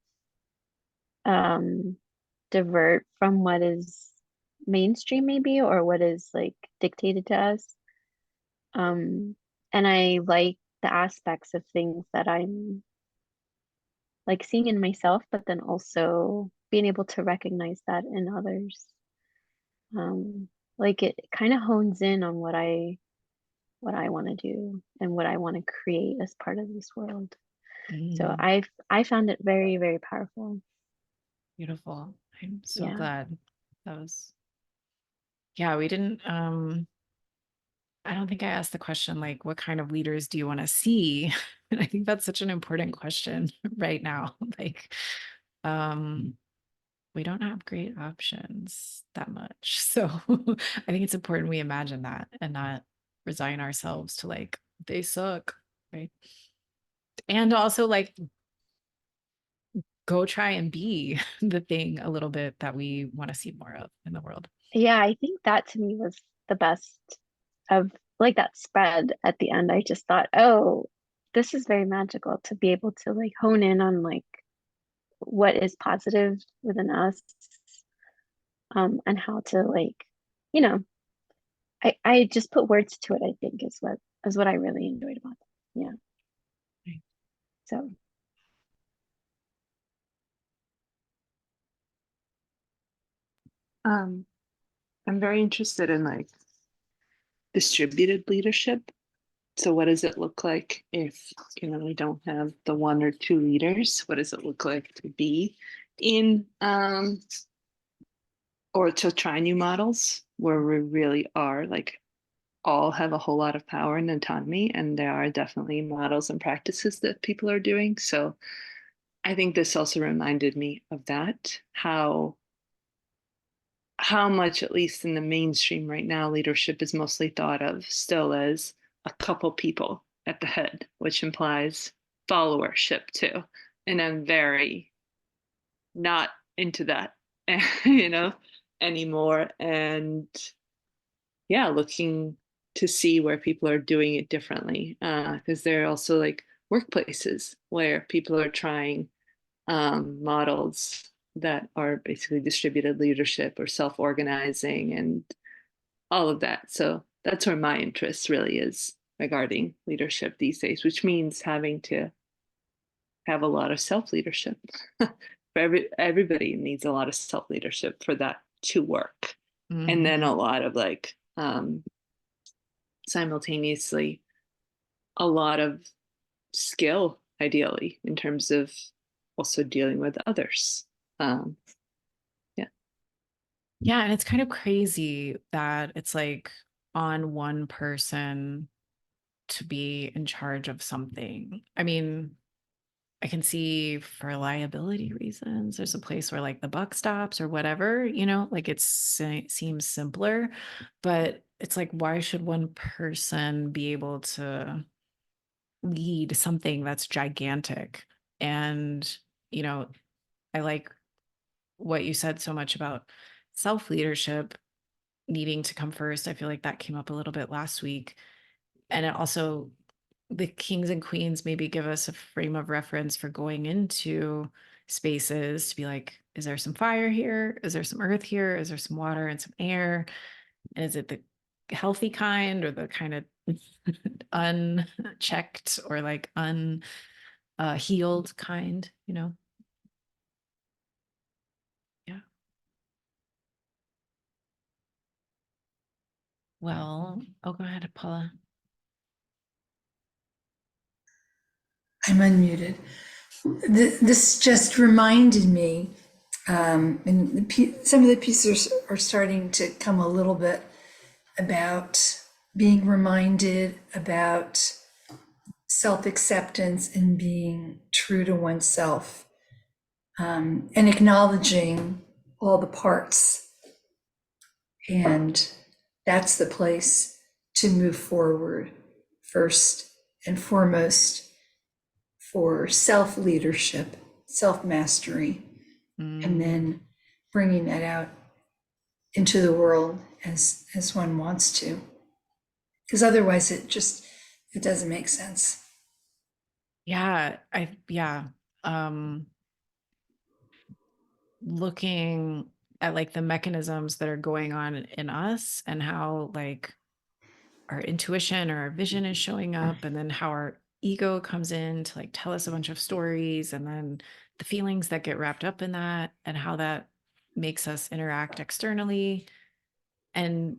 um divert from what is mainstream maybe, or what is like dictated to us. And I like the aspects of things that I'm like seeing in myself, but then also being able to recognize that in others. Like it kind of hones in on what I want to do and what I want to create as part of this world. So Mm, I found it very, very powerful. beautiful. I'm so Yeah. glad. That was, yeah, we didn't, I don't think I asked the question like, what kind of leaders do you want to see? And I think that's such an important question right now. Like, um, we don't have great options that much. So I think it's important we imagine that and not resign ourselves to like, they suck, right? And also like go try and be the thing a little bit that we want to see more of in the world. Yeah, I think that to me was the best of like that spread at the end. I just thought, oh, this is very magical to be able to like hone in on like what is positive within us, and how to like, you know, I just put words to it, I think is what I really enjoyed about it. Yeah. Right. So I'm very interested in like distributed leadership. So what does it look like if, we don't have the one or two leaders? What does it look like to be in or to try new models where we really are like all have a whole lot of power and autonomy, and there are definitely models and practices that people are doing. So I think this also reminded me of that, how much, at least in the mainstream right now, leadership is mostly thought of still as a couple people at the head, which implies followership too. And I'm very not into that, anymore. And yeah, looking to see where people are doing it differently. Because there are also like workplaces where people are trying models that are basically distributed leadership or self-organizing and all of that. So that's where my interest really is regarding leadership these days, which means having to have a lot of self-leadership. Everybody needs a lot of self-leadership for that to work. And then a lot of like simultaneously a lot of skill, ideally, in terms of also dealing with others. Yeah. Yeah, and it's kind of crazy that it's like on one person to be in charge of something. I mean, I can see for liability reasons, there's a place where like the buck stops or whatever, like seems simpler, but it's like, why should one person be able to lead something that's gigantic? And, you know, I like what you said so much about self leadership needing to come first. I feel like that came up a little bit last week. And it also, the kings and queens maybe give us a frame of reference for going into spaces to be like, is there some fire here? Is there some earth here? Is there some water and some air? And is it the healthy kind or the kind of unchecked or like unhealed kind, Yeah. Well, oh, go ahead, Paula. I'm unmuted. This just reminded me, and some of the pieces are starting to come a little bit about being reminded about self-acceptance and being true to oneself, and acknowledging all the parts. And that's the place to move forward first and foremost for self-leadership, self-mastery, and then bringing that out into the world as one wants to. Because otherwise it doesn't make sense. Yeah, looking at like the mechanisms that are going on in us and how like our intuition or our vision is showing up, and then how our ego comes in to like tell us a bunch of stories, and then the feelings that get wrapped up in that, and how that makes us interact externally. And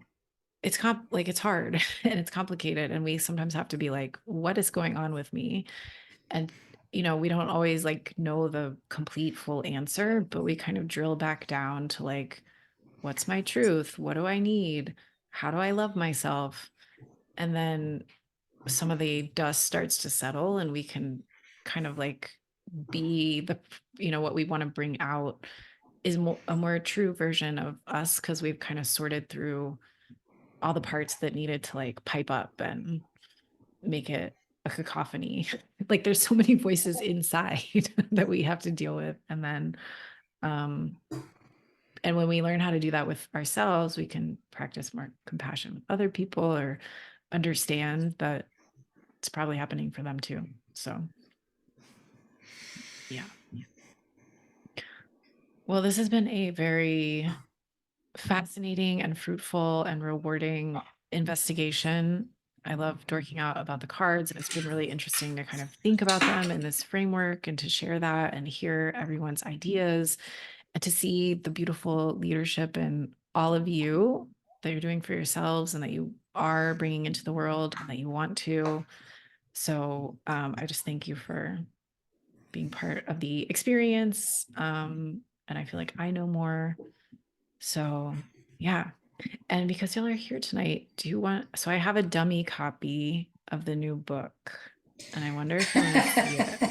it's it's hard and it's complicated, and we sometimes have to be like, what is going on with me? And we don't always like know the complete full answer, but we kind of drill back down to like, what's my truth? What do I need? How do I love myself? And then some of the dust starts to settle, and we can kind of like be the, what we want to bring out is a more true version of us, because we've kind of sorted through all the parts that needed to like pipe up and make it a cacophony. Like there's so many voices inside that we have to deal with. And then and when we learn how to do that with ourselves, we can practice more compassion with other people, or understand that it's probably happening for them too. So yeah. Well, this has been a very fascinating and fruitful and rewarding investigation. I love dorking out about the cards, and it's been really interesting to kind of think about them in this framework, and to share that and hear everyone's ideas, and to see the beautiful leadership in all of you that you're doing for yourselves, and that you are bringing into the world, and that you want to. So I just thank you for being part of the experience. And I feel like I know more. So yeah. And because y'all are here tonight, so I have a dummy copy of the new book, and I wonder if you want to see it.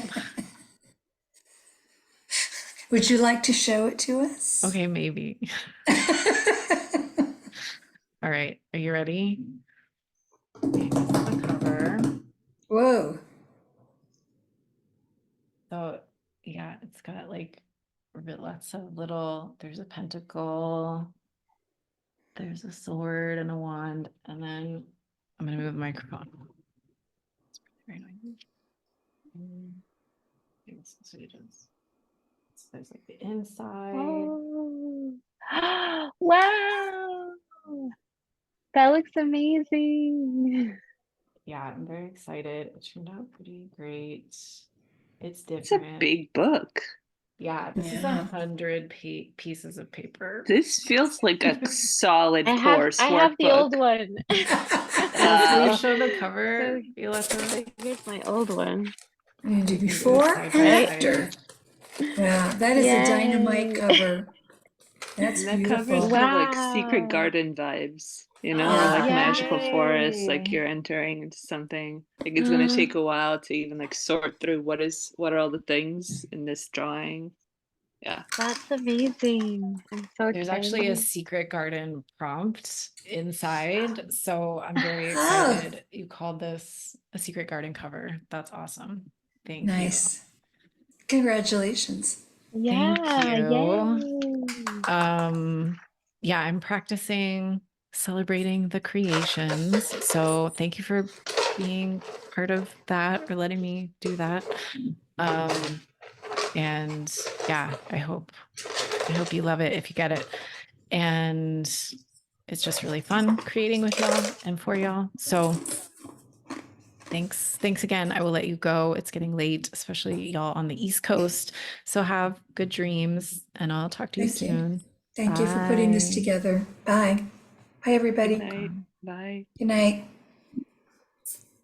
Would you like to show it to us? Okay, maybe. All right, are you ready? Okay, this is the cover. Whoa. So yeah, it's got like lots of there's a pentacle, there's a sword and a wand, and then I'm gonna move the microphone. It's very noisy. So there's like the inside. Oh. Wow. That looks amazing. Yeah, I'm very excited. It turned out pretty great. It's It's different. a big book. Yeah, this is Yeah. 100 pieces of paper. This feels like a solid I have coursework the old book. one. Can you show the cover, So Violetta? here's my old one. You do You can do before side and by after. side. Wow, that is a dynamite Yay. cover. That's And the covers beautiful. have like secret Wow. garden vibes, Yeah. like magical forest, like Yay. you're entering into something. Like it's gonna take a while to even like sort through what are all the things in this drawing. Yeah. That's amazing. I'm so There's actually a excited. secret garden prompt inside. So I'm very Oh. excited. You called this a secret garden cover. That's awesome. Thank you. Nice. Congratulations. Thank Yeah, you. yay. Yeah, I'm practicing celebrating the creations. So thank you for being part of that, or letting me do that. And yeah, I hope you love it if you get it. And it's just really fun creating with y'all and for y'all. So thanks again. I will let you go. It's getting late, especially y'all on the East Coast. So have good dreams, and I'll talk to you Thank you. soon. Thank you for putting this Bye. together. Bye. Bye, everybody. Good night. Bye. Good night.